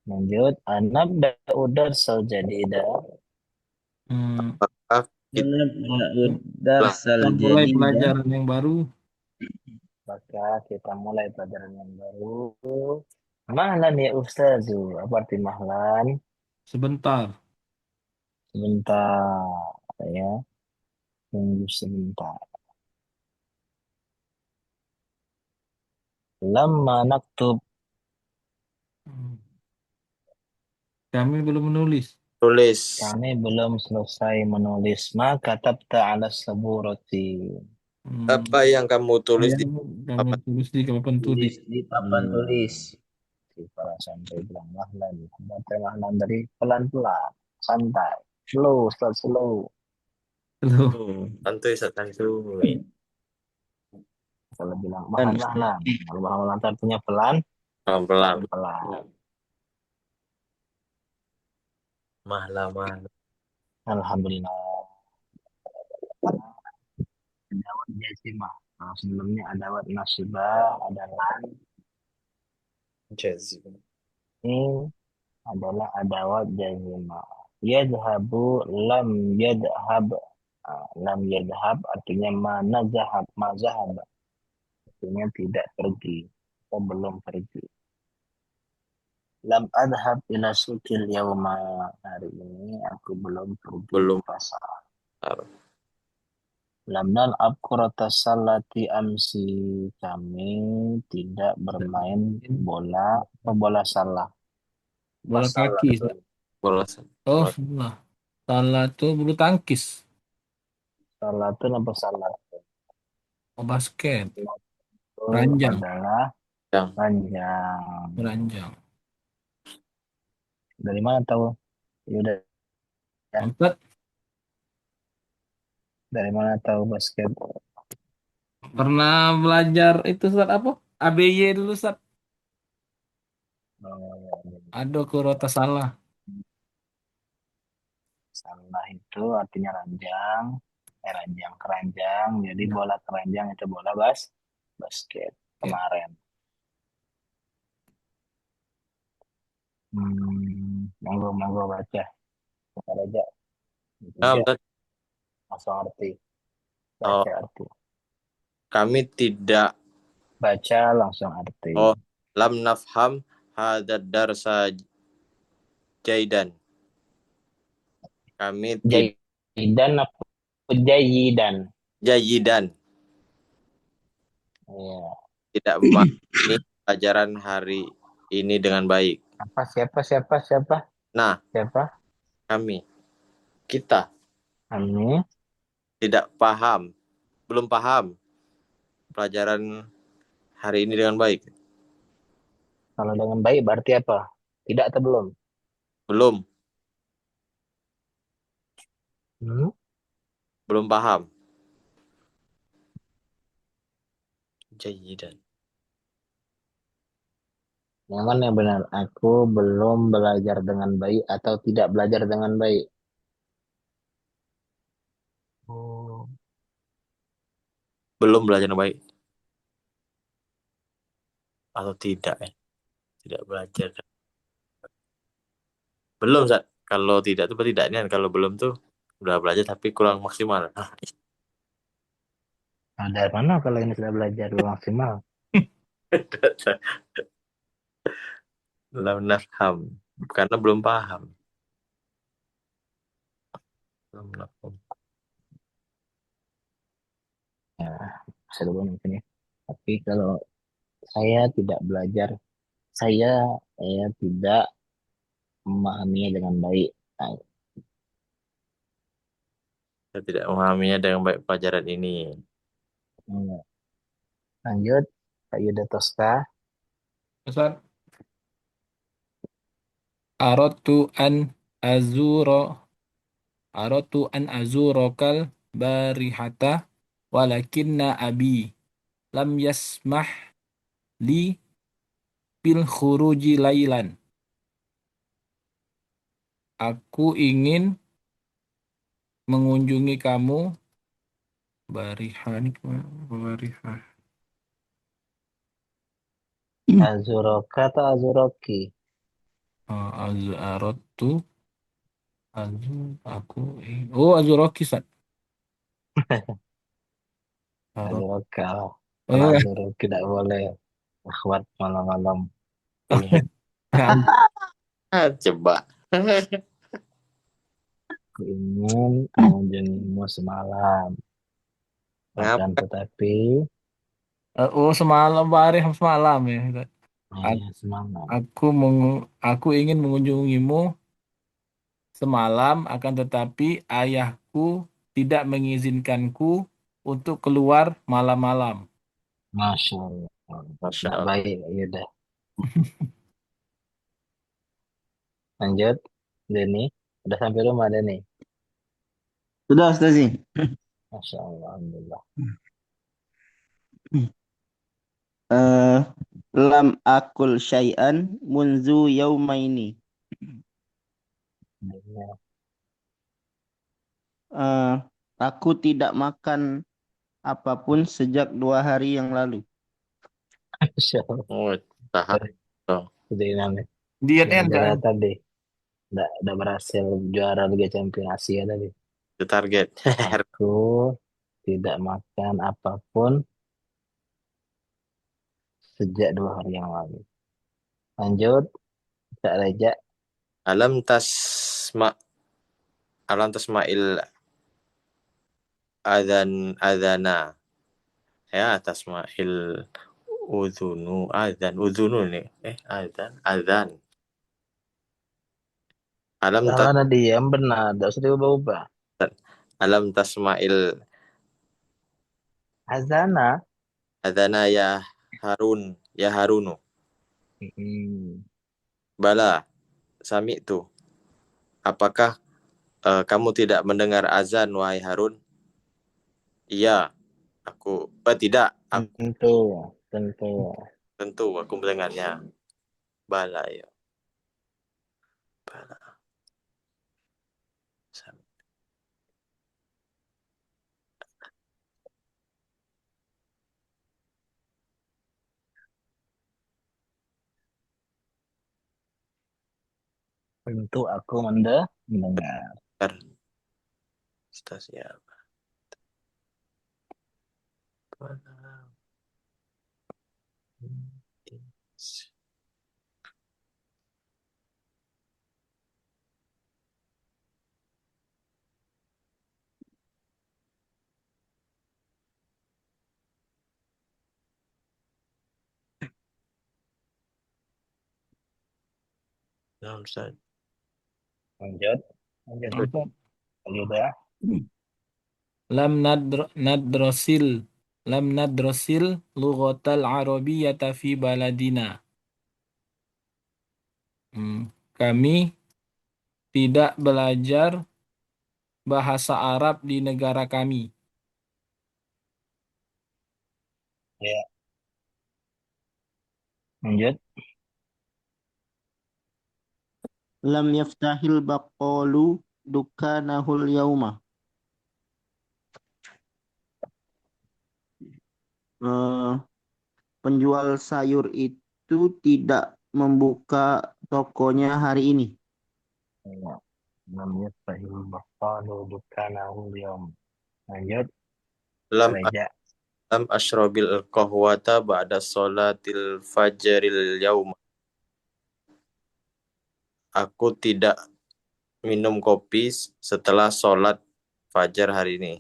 [SPEAKER 1] Lanjut, anak udah saljadida.
[SPEAKER 3] Hmm.
[SPEAKER 2] Apakah kita
[SPEAKER 4] Darsal
[SPEAKER 3] Kita mulai
[SPEAKER 4] jadidah.
[SPEAKER 3] pelajaran yang baru
[SPEAKER 1] Maka kita mulai pelajaran yang baru. Mahlan ya Ustazu. Apa arti mahlan?
[SPEAKER 3] sebentar.
[SPEAKER 1] Sebentar. Ya, tunggu sebentar. Lama naktub.
[SPEAKER 3] Hmm. Kami belum menulis.
[SPEAKER 2] tulis
[SPEAKER 1] Kami belum selesai menulis. Maka tabta ala saburati.
[SPEAKER 2] apa yang kamu tulis di
[SPEAKER 3] Kami
[SPEAKER 2] apa?
[SPEAKER 3] tulis di papan tulis.
[SPEAKER 4] Tulis di papan tulis.
[SPEAKER 1] Si para sampai bilang mahlan. Baca mahlan dari pelan-pelan. Santai. Slow, start slow.
[SPEAKER 3] Loh,
[SPEAKER 2] Santuy santuy.
[SPEAKER 1] Kalau bilang
[SPEAKER 4] Dan
[SPEAKER 1] mahlan-mahlan. Kalau mahlan-mahlan artinya pelan,
[SPEAKER 2] Pelan-pelan.
[SPEAKER 1] pelan.
[SPEAKER 2] Mahlah.
[SPEAKER 1] Alhamdulillah. Adawat jazimah. Kalau sebelumnya adawat nasibah adalah
[SPEAKER 2] Jazim.
[SPEAKER 1] ini adalah adawat jazimah. Yadhabu lam yadhab. Lam yadhab artinya mana zahab, ma zahab. Artinya tidak pergi atau belum pergi. Lam adhab ila sukil yauma. Hari ini aku belum pergi ke
[SPEAKER 2] Belum.
[SPEAKER 1] pasar.
[SPEAKER 2] Taruh.
[SPEAKER 1] Lam nal'ab kurata salati amsi. Kami tidak bermain bola salah.
[SPEAKER 3] Bola
[SPEAKER 1] Salah
[SPEAKER 3] kaki,
[SPEAKER 1] tuh.
[SPEAKER 3] Ustaz.
[SPEAKER 2] Bola.
[SPEAKER 3] Oh,
[SPEAKER 2] Bola.
[SPEAKER 3] salah. Salah tuh bulu tangkis.
[SPEAKER 1] Salah tuh apa salah?
[SPEAKER 3] Oh, basket.
[SPEAKER 1] Itu
[SPEAKER 3] Ranjang.
[SPEAKER 1] adalah
[SPEAKER 2] Yang
[SPEAKER 1] panjang.
[SPEAKER 3] Ranjang.
[SPEAKER 1] Dari mana tahu? Ya udah, ya.
[SPEAKER 3] Ustaz,
[SPEAKER 1] Dari mana tahu basket?
[SPEAKER 3] pernah belajar itu Ustaz apa? ABY dulu Ustaz.
[SPEAKER 1] Oh,
[SPEAKER 3] Ada kurota salah.
[SPEAKER 1] salah itu artinya ranjang, ranjang keranjang. Jadi
[SPEAKER 3] Ya.
[SPEAKER 1] bola keranjang itu bola basket
[SPEAKER 3] Ya.
[SPEAKER 1] kemarin. Monggo monggo baca. Bentar aja, tiga
[SPEAKER 2] Ustaz.
[SPEAKER 1] langsung arti.
[SPEAKER 2] Oh,
[SPEAKER 1] Baca arti.
[SPEAKER 2] kami tidak.
[SPEAKER 1] Baca langsung arti.
[SPEAKER 2] Oh, lam nafham hadad darsa jaidan. Kami tidak
[SPEAKER 1] Jayidan apa jayidan?
[SPEAKER 2] jayidan.
[SPEAKER 1] Iya.
[SPEAKER 2] Tidak memahami pelajaran hari ini dengan baik.
[SPEAKER 1] Apa siapa?
[SPEAKER 2] Nah,
[SPEAKER 1] Siapa?
[SPEAKER 2] kami, kita
[SPEAKER 1] Kami
[SPEAKER 2] tidak paham, belum paham pelajaran hari ini dengan baik.
[SPEAKER 1] kalau dengan baik berarti apa? Tidak atau belum?
[SPEAKER 2] Belum,
[SPEAKER 1] Hmm?
[SPEAKER 2] belum paham. Jayidan.
[SPEAKER 1] Yang mana yang benar? Aku belum belajar dengan baik atau tidak belajar dengan baik?
[SPEAKER 2] Oh. Belum belajar dengan baik atau tidak ya? Tidak belajar. Belum, Zat. Kalau tidak tuh berarti tidaknya. Kalau belum tuh udah belajar tapi kurang maksimal.
[SPEAKER 1] Nah, dari mana kalau ini sudah belajar belum maksimal?
[SPEAKER 2] Lam nafham. Karena belum paham. Lam nafham.
[SPEAKER 1] Bisa dulu mungkin ya. Tapi kalau saya tidak belajar, saya tidak memahaminya dengan baik. Nah,
[SPEAKER 2] Saya tidak memahaminya dengan baik pelajaran ini.
[SPEAKER 1] ini. Lanjut, Pak Yuda Tosca.
[SPEAKER 3] Ustaz, aradtu an azura aradtu an azurokal barihata walakinna abi lam yasmah li bil khuruji lailan. Aku ingin mengunjungi kamu barihah ini barihah.
[SPEAKER 1] Azuroka atau Azuroki?
[SPEAKER 3] Aradtu aku oh Azuroki Ustaz. Arad.
[SPEAKER 1] Azuroka. Kalau
[SPEAKER 3] Oh,
[SPEAKER 1] Azuroki tidak boleh. Akhwat malam-malam. Ini
[SPEAKER 2] Coba.
[SPEAKER 1] aku ingin mengunjungimu semalam. Akan
[SPEAKER 2] Ngapa?
[SPEAKER 1] tetapi,
[SPEAKER 3] oh semalam barihah semalam ya. Ustaz.
[SPEAKER 1] ya semalam.
[SPEAKER 3] Aku ingin mengunjungimu semalam, akan tetapi ayahku tidak mengizinkanku untuk keluar malam-malam.
[SPEAKER 1] Masya Allah.
[SPEAKER 2] Masya
[SPEAKER 1] Tidak
[SPEAKER 2] Allah.
[SPEAKER 1] baik, ya udah. Lanjut, Denny. Udah sampai rumah, Denny.
[SPEAKER 4] Sudah, Ustazi.
[SPEAKER 1] Masya Allah, Alhamdulillah.
[SPEAKER 4] Eh, lam akul syai'an munzu yaumaini. Eh, aku tidak makan apapun sejak 2 hari yang lalu.
[SPEAKER 1] Siapa?
[SPEAKER 2] Oh, tahan. Oh,
[SPEAKER 1] Jadi namanya.
[SPEAKER 3] Diet
[SPEAKER 1] Yang
[SPEAKER 3] ente.
[SPEAKER 1] juara tadi. Udah berhasil juara Liga Champions Asia tadi.
[SPEAKER 2] itu target.
[SPEAKER 1] Aku tidak makan apapun sejak 2 hari yang lalu. Lanjut, Kak Reja.
[SPEAKER 2] Alam tasma alam tasmail adana. Ya, tasmail udhunu nih. Adzan. Alam tas
[SPEAKER 1] Salah tadi yang benar, tidak usah diubah-ubah.
[SPEAKER 2] alam tasmail
[SPEAKER 1] Azana.
[SPEAKER 2] adana ya Harunu.
[SPEAKER 1] Hmm.
[SPEAKER 2] Bala, sami itu. Apakah kamu tidak mendengar azan, wahai Harun? Iya, tidak. Aku
[SPEAKER 1] Tentu, tentu.
[SPEAKER 2] tentu aku mendengarnya. Bala ya. Bala. Sami.
[SPEAKER 1] Tentu aku mendengar.
[SPEAKER 2] Stasi apa? Bala. Nah, Ustaz.
[SPEAKER 1] Lanjut, lanjut,
[SPEAKER 3] Lanjut.
[SPEAKER 1] lanjut ya.
[SPEAKER 3] Lam nadrosil lam nadrosil lughatal arabiyyata fi baladina. Kami tidak belajar bahasa Arab di negara kami.
[SPEAKER 1] Ya, lanjut.
[SPEAKER 4] Lam yaftahil baqalu dukanahul yauma. Eh, penjual sayur itu tidak membuka tokonya hari ini.
[SPEAKER 1] Ya. Namanya Fahil Baqalu Dukanahu Yom. Lanjut,
[SPEAKER 2] Lam
[SPEAKER 1] Reja.
[SPEAKER 2] lam ashrabil qahwata ba'da sholatil fajril yaum. Aku tidak minum kopi setelah sholat fajar hari ini.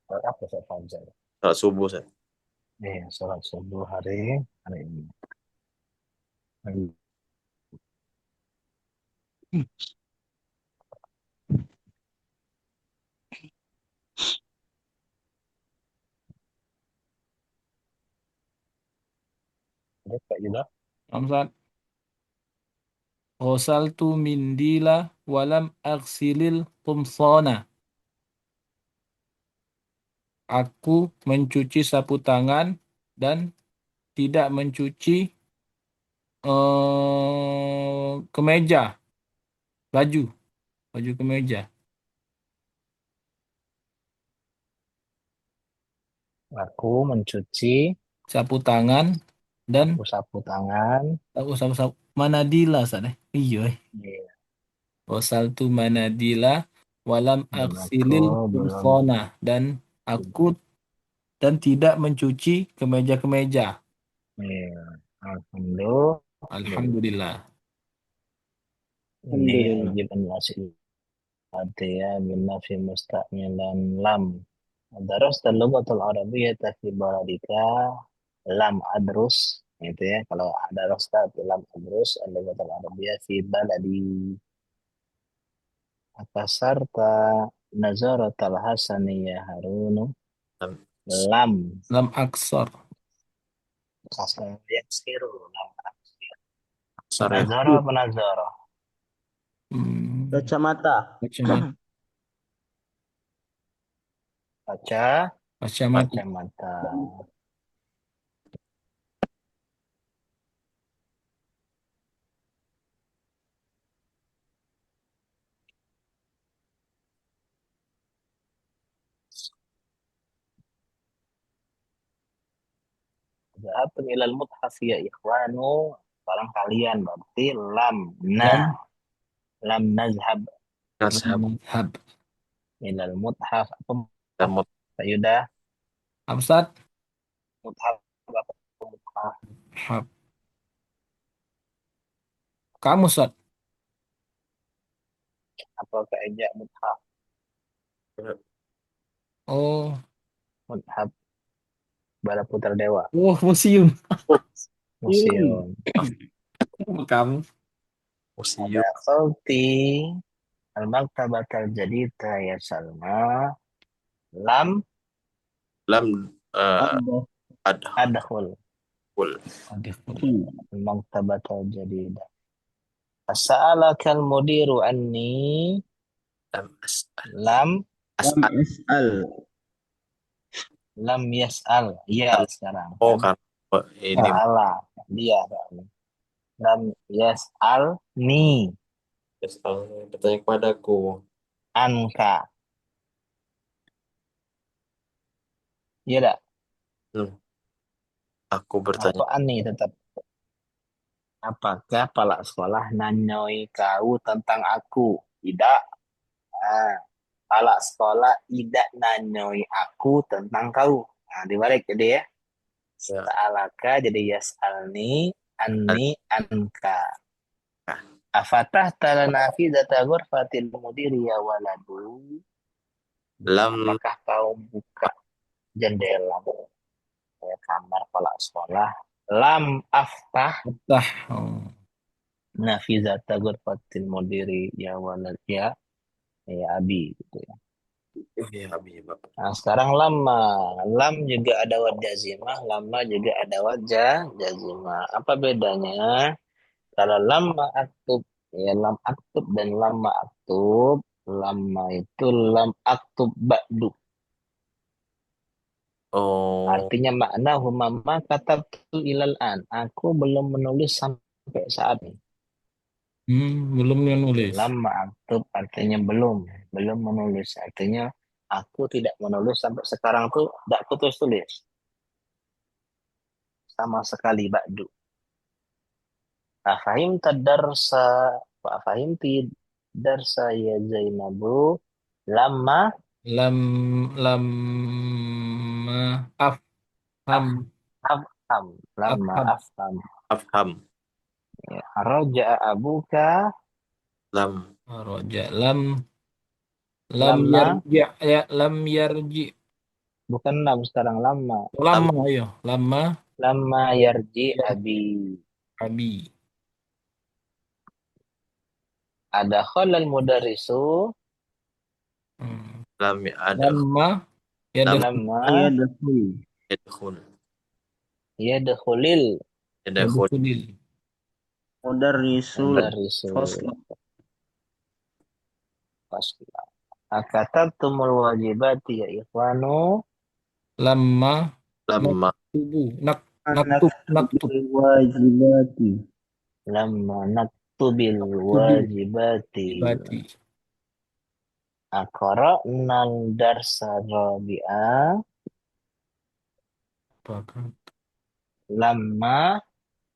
[SPEAKER 1] Sholat apa sholat fajar?
[SPEAKER 2] Sholat subuh. Saya.
[SPEAKER 1] Sholat subuh hari ini. Lanjut, Kak Yuda.
[SPEAKER 3] Amsat. Ghasaltu mindila walam aghsilil qumsana. Aku mencuci sapu tangan dan tidak mencuci kemeja, baju, baju kemeja.
[SPEAKER 1] Aku mencuci
[SPEAKER 3] Sapu tangan dan
[SPEAKER 1] sapu-sapu tangan.
[SPEAKER 3] sapu manadila sana. Iya.
[SPEAKER 1] Iya.
[SPEAKER 3] Wasaltu manadila walam
[SPEAKER 1] Dan aku
[SPEAKER 3] aksilil
[SPEAKER 1] belum.
[SPEAKER 3] kumsona dan tidak mencuci kemeja-kemeja.
[SPEAKER 1] Iya. Alhamdulillah.
[SPEAKER 3] Alhamdulillah.
[SPEAKER 1] Ini
[SPEAKER 4] Alhamdulillah.
[SPEAKER 1] wajib nasib ya binafi musta'milan lam. Daras lugatul arabiyyah fi baladika lam adrus itu ya kalau ada rosta itu lam adrus lugatul arabiyyah fi baladi akasarta nazaratal hasani ya harunu
[SPEAKER 2] Lam
[SPEAKER 1] lam
[SPEAKER 3] Lam aksor.
[SPEAKER 1] kasar yaksiru lam aksir
[SPEAKER 2] sore
[SPEAKER 1] nazara apa nazara
[SPEAKER 4] Kacamata.
[SPEAKER 3] Kacamata.
[SPEAKER 1] kaca
[SPEAKER 3] Kacamata.
[SPEAKER 1] kacamata. Zahabtum ilal muthaf ya ikhwanu. Sekarang kalian berarti lam
[SPEAKER 3] Lam
[SPEAKER 1] nazhab
[SPEAKER 2] Nashab.
[SPEAKER 3] mazhab.
[SPEAKER 1] ilal muthaf. Apa
[SPEAKER 2] Damut.
[SPEAKER 1] Pak Yuda?
[SPEAKER 3] Absat.
[SPEAKER 1] Muthaf apa muthaf?
[SPEAKER 3] Hab. Kamu Ustaz.
[SPEAKER 1] Apa keejak muthaf?
[SPEAKER 3] Oh,
[SPEAKER 1] Muthaf Bala Putra Dewa.
[SPEAKER 3] museum.
[SPEAKER 1] Museum.
[SPEAKER 3] Kamu.
[SPEAKER 2] Museum.
[SPEAKER 1] Ada Khalti al-maktabatal jadida ya Salma. Lam
[SPEAKER 2] Lam
[SPEAKER 4] Ada.
[SPEAKER 1] adkhul
[SPEAKER 3] Aduh.
[SPEAKER 1] al-maktabatal jadida. As'alakal mudiru anni.
[SPEAKER 2] Lam as'al.
[SPEAKER 1] Lam
[SPEAKER 4] Lam as'al.
[SPEAKER 1] lam yas'al. Ya sekarang.
[SPEAKER 2] Oh,
[SPEAKER 1] Kan?
[SPEAKER 2] kan ini
[SPEAKER 1] Salah. Dia kan. Lam yas'al ni
[SPEAKER 2] bertanya kepadaku.
[SPEAKER 1] anka. Iya dak?
[SPEAKER 2] Aku bertanya.
[SPEAKER 1] Atau ani tetap. Apakah pala sekolah nanyoi kau tentang aku? Tidak. Ah, pala sekolah tidak nanyoi aku tentang kau. Nah, dibalik jadi ya.
[SPEAKER 2] Ya.
[SPEAKER 1] Ta'alaka jadi yas'alni anni anka.
[SPEAKER 2] Ah.
[SPEAKER 1] Afatah talana fi data ghurfatil mudiri ya waladu.
[SPEAKER 2] Lam
[SPEAKER 1] Apakah kau buka jendela kamar pala sekolah? Lam aftah
[SPEAKER 3] Betah. Oh.
[SPEAKER 1] nafizata ghurfatil mudiri ya walad ya abi gitu ya.
[SPEAKER 2] ya Habib.
[SPEAKER 1] Nah, sekarang lama. Lam juga ada wad jazimah, lama juga ada wad jazimah. Apa bedanya? Kalau lama aktub, ya lam aktub dan lama aktub. Lama itu lam aktub ba'du.
[SPEAKER 2] Oh,
[SPEAKER 1] Artinya makna humama katabtu ilal an. Aku belum menulis sampai saat ini.
[SPEAKER 3] Belum nulis.
[SPEAKER 1] Lama aktub artinya belum menulis. Artinya aku tidak menulis sampai sekarang tuh tidak putus tulis. Sama sekali ba'du. Fahim tadarsa wa fahimti darsa ya Zainabu lama
[SPEAKER 3] Lam lam afham
[SPEAKER 1] afham lama
[SPEAKER 3] afham
[SPEAKER 1] afham
[SPEAKER 2] afham.
[SPEAKER 1] ya. Raja abuka
[SPEAKER 2] Lam
[SPEAKER 3] roja lam
[SPEAKER 1] lama
[SPEAKER 3] yarji ya lam yarji
[SPEAKER 1] bukan lam sekarang lama
[SPEAKER 3] lama ayo
[SPEAKER 1] lama yarji
[SPEAKER 3] yarji
[SPEAKER 1] abi
[SPEAKER 3] abi
[SPEAKER 1] ada khalal mudarisu
[SPEAKER 2] lam ada
[SPEAKER 3] lama ya
[SPEAKER 2] lam
[SPEAKER 1] lama
[SPEAKER 4] Yadkhul.
[SPEAKER 2] yadkhul
[SPEAKER 1] yadkhulil
[SPEAKER 2] yadkhul
[SPEAKER 3] kudil
[SPEAKER 4] Mudarrisul.
[SPEAKER 1] mudarisu
[SPEAKER 4] Fasl.
[SPEAKER 1] fasla akatabtumul wajibati ya ikhwanu
[SPEAKER 3] lama
[SPEAKER 2] lama
[SPEAKER 3] naktubu
[SPEAKER 4] Anak
[SPEAKER 3] naktub
[SPEAKER 4] wajibati.
[SPEAKER 1] lama naktubil
[SPEAKER 3] tubil
[SPEAKER 1] wajibati
[SPEAKER 3] ibati
[SPEAKER 1] qara'nal darsa rabi'a
[SPEAKER 3] apakah
[SPEAKER 1] lamma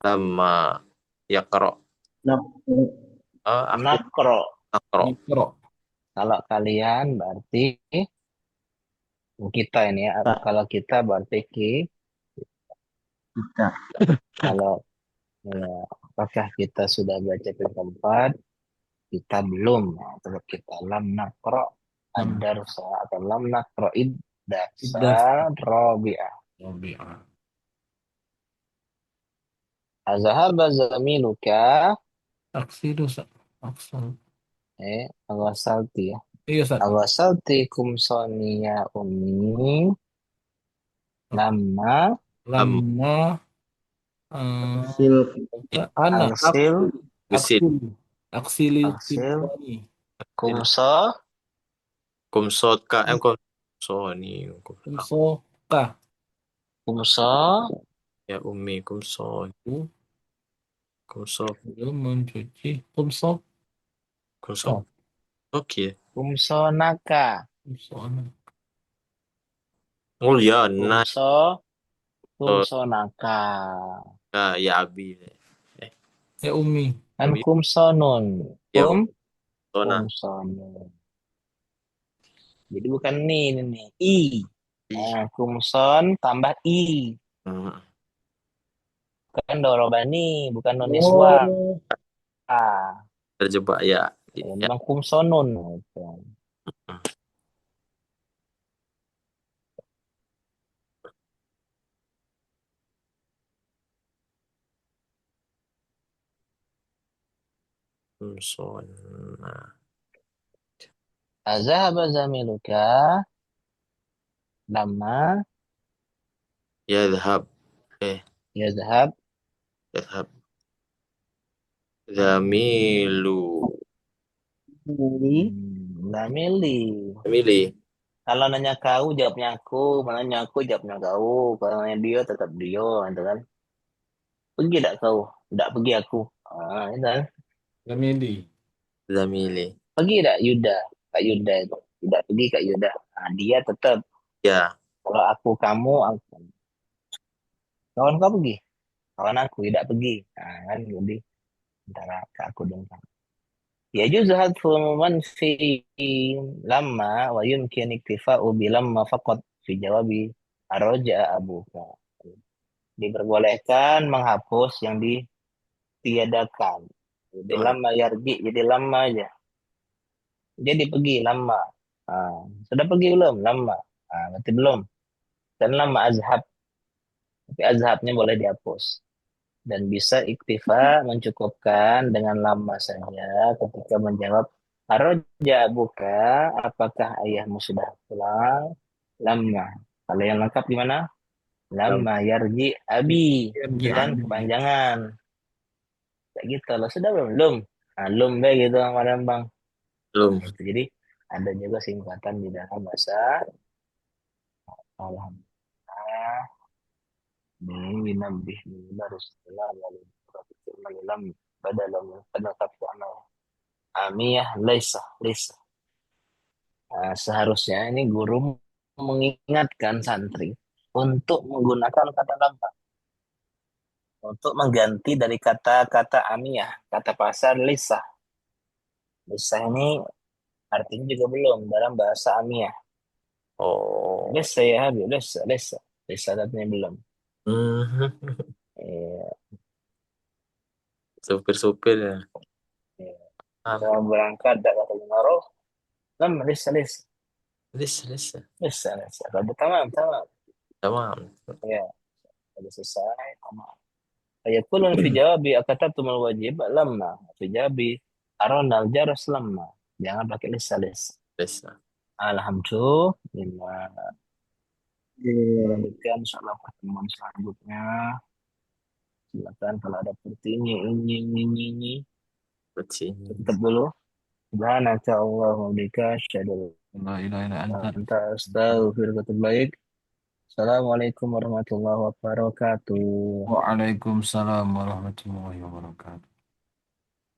[SPEAKER 2] lama yaqra.
[SPEAKER 4] Nafsu.
[SPEAKER 2] Aku
[SPEAKER 1] naqra.
[SPEAKER 2] aqra.
[SPEAKER 3] mikro
[SPEAKER 1] Kalau kalian berarti kita ini ya.
[SPEAKER 4] Tak.
[SPEAKER 1] Kalau kita berarti
[SPEAKER 4] Kita.
[SPEAKER 1] kalau ya, apakah kita sudah baca ke tempat? Kita belum. Nah, tetap kita lam naqra ad-darsa atau lam naqra id-darsa
[SPEAKER 3] Iddas.
[SPEAKER 1] rabi'ah.
[SPEAKER 3] Rabi'ah.
[SPEAKER 1] Azhaba zamiluka
[SPEAKER 3] Aksidu aksal
[SPEAKER 1] awasalti ya.
[SPEAKER 3] iya Ustaz.
[SPEAKER 1] Awasalti kumsoni ya ummi lama
[SPEAKER 3] Lama
[SPEAKER 4] Sil.
[SPEAKER 3] anak
[SPEAKER 1] Aksil
[SPEAKER 2] Gesit.
[SPEAKER 3] aksili
[SPEAKER 1] Aksil.
[SPEAKER 3] timsoni
[SPEAKER 1] kumso
[SPEAKER 2] Kumsot ka kumso ni
[SPEAKER 3] kumso kah
[SPEAKER 1] kumso
[SPEAKER 2] ya umi kumso kumso
[SPEAKER 3] belum mencuci kumso
[SPEAKER 2] kumso. Oke.
[SPEAKER 1] kumso naka
[SPEAKER 3] kumso anak
[SPEAKER 2] Oh ya, nah
[SPEAKER 1] kumso kumsonaka.
[SPEAKER 2] Ya abi. Eh,
[SPEAKER 3] Ya Umi.
[SPEAKER 1] Kan
[SPEAKER 2] abi.
[SPEAKER 1] kumsonun.
[SPEAKER 2] Ya Umi. Sona.
[SPEAKER 1] Kumsonun. Jadi bukan ini nih. I.
[SPEAKER 2] Ih.
[SPEAKER 1] Nah, kumson tambah I.
[SPEAKER 2] Hmm.
[SPEAKER 1] Kan dorobani, bukan noniswa.
[SPEAKER 3] Oh.
[SPEAKER 2] Terjebak ya. Ya.
[SPEAKER 1] Memang kumsonun. Gitu.
[SPEAKER 2] Sona.
[SPEAKER 1] Azhaba zamiluka lama
[SPEAKER 2] Yadhhab.
[SPEAKER 1] yazhab
[SPEAKER 2] Yadhhab. Zamilu.
[SPEAKER 1] zamili.
[SPEAKER 2] Zamili.
[SPEAKER 1] Kalau nanya kau, jawabnya aku. Kalau nanya aku, jawabnya kau. Kalau nanya dia, tetap dia. Gitu kan. Pergi tak kau? Tidak pergi aku. Itu kan.
[SPEAKER 3] Gamili.
[SPEAKER 2] Zamili.
[SPEAKER 1] Pergi tak Yuda? Kak Yuda itu. Tidak pergi Kak Yuda. Dia tetap.
[SPEAKER 2] Ya.
[SPEAKER 1] Kalau aku, kamu, aku. Kawan kau pergi. Kawan aku tidak pergi. Kan jadi antara kak aku dan kamu. يجوز حذف منفي لما ويمكن اكتفاء بلما فقط في جواب الرجاء أبوك. Diperbolehkan menghapus yang ditiadakan. Jadi lama yarji, jadi lama aja. Jadi pergi lama. Sudah pergi belum? Lama. Berarti belum. Dan lama azhab. Tapi azhabnya boleh dihapus. Dan bisa iktifa mencukupkan dengan lama saja ketika menjawab Arroja buka, apakah ayahmu sudah pulang? Lama. Kalau yang lengkap gimana? Lama yarji abi.
[SPEAKER 3] Yarji
[SPEAKER 1] Dan
[SPEAKER 3] abi.
[SPEAKER 1] kepanjangan. Kayak gitu loh. Sudah belum? Belum. Belum deh gitu Bang Bang.
[SPEAKER 2] Belum.
[SPEAKER 1] Itu. Jadi ada juga singkatan di dalam bahasa Alhamdulillah. Ini binabih baru setelah lalu malam badalam pada kata amiyah laisa. Seharusnya ini guru mengingatkan santri untuk menggunakan kata lamba untuk mengganti dari kata-kata amiyah, kata pasar lisah. Lisah ini artinya juga belum dalam bahasa amiyah.
[SPEAKER 2] Oh.
[SPEAKER 1] Lisah ya Habib, lisah. Lisah artinya belum. Eh,
[SPEAKER 2] Supir-supir ya.
[SPEAKER 1] Kalau berangkat dari kata ngaruh, lama lisah.
[SPEAKER 2] Lisa.
[SPEAKER 1] Lisah. Kalau tamam.
[SPEAKER 2] Tamam.
[SPEAKER 1] Ya, sudah selesai, tamam. Fayaqulun fi jawabi akatabtumul wajib lamma. Fi jawabi aronal jaras lamma. Jangan pakai lisalis.
[SPEAKER 2] Lisa.
[SPEAKER 1] Alhamdulillah. Lanjutkan insyaallah pertemuan selanjutnya. Silakan kalau ada ini.
[SPEAKER 2] Kucing.
[SPEAKER 1] Tutup dulu. Subhanaka Allahumma bika asyhadu
[SPEAKER 3] La ilaha illa
[SPEAKER 1] an la
[SPEAKER 3] anta.
[SPEAKER 1] ilaha illa anta astaghfiruka wa atubu ilaik. Assalamualaikum warahmatullahi wabarakatuh.
[SPEAKER 3] Waalaikumsalam warahmatullahi wabarakatuh.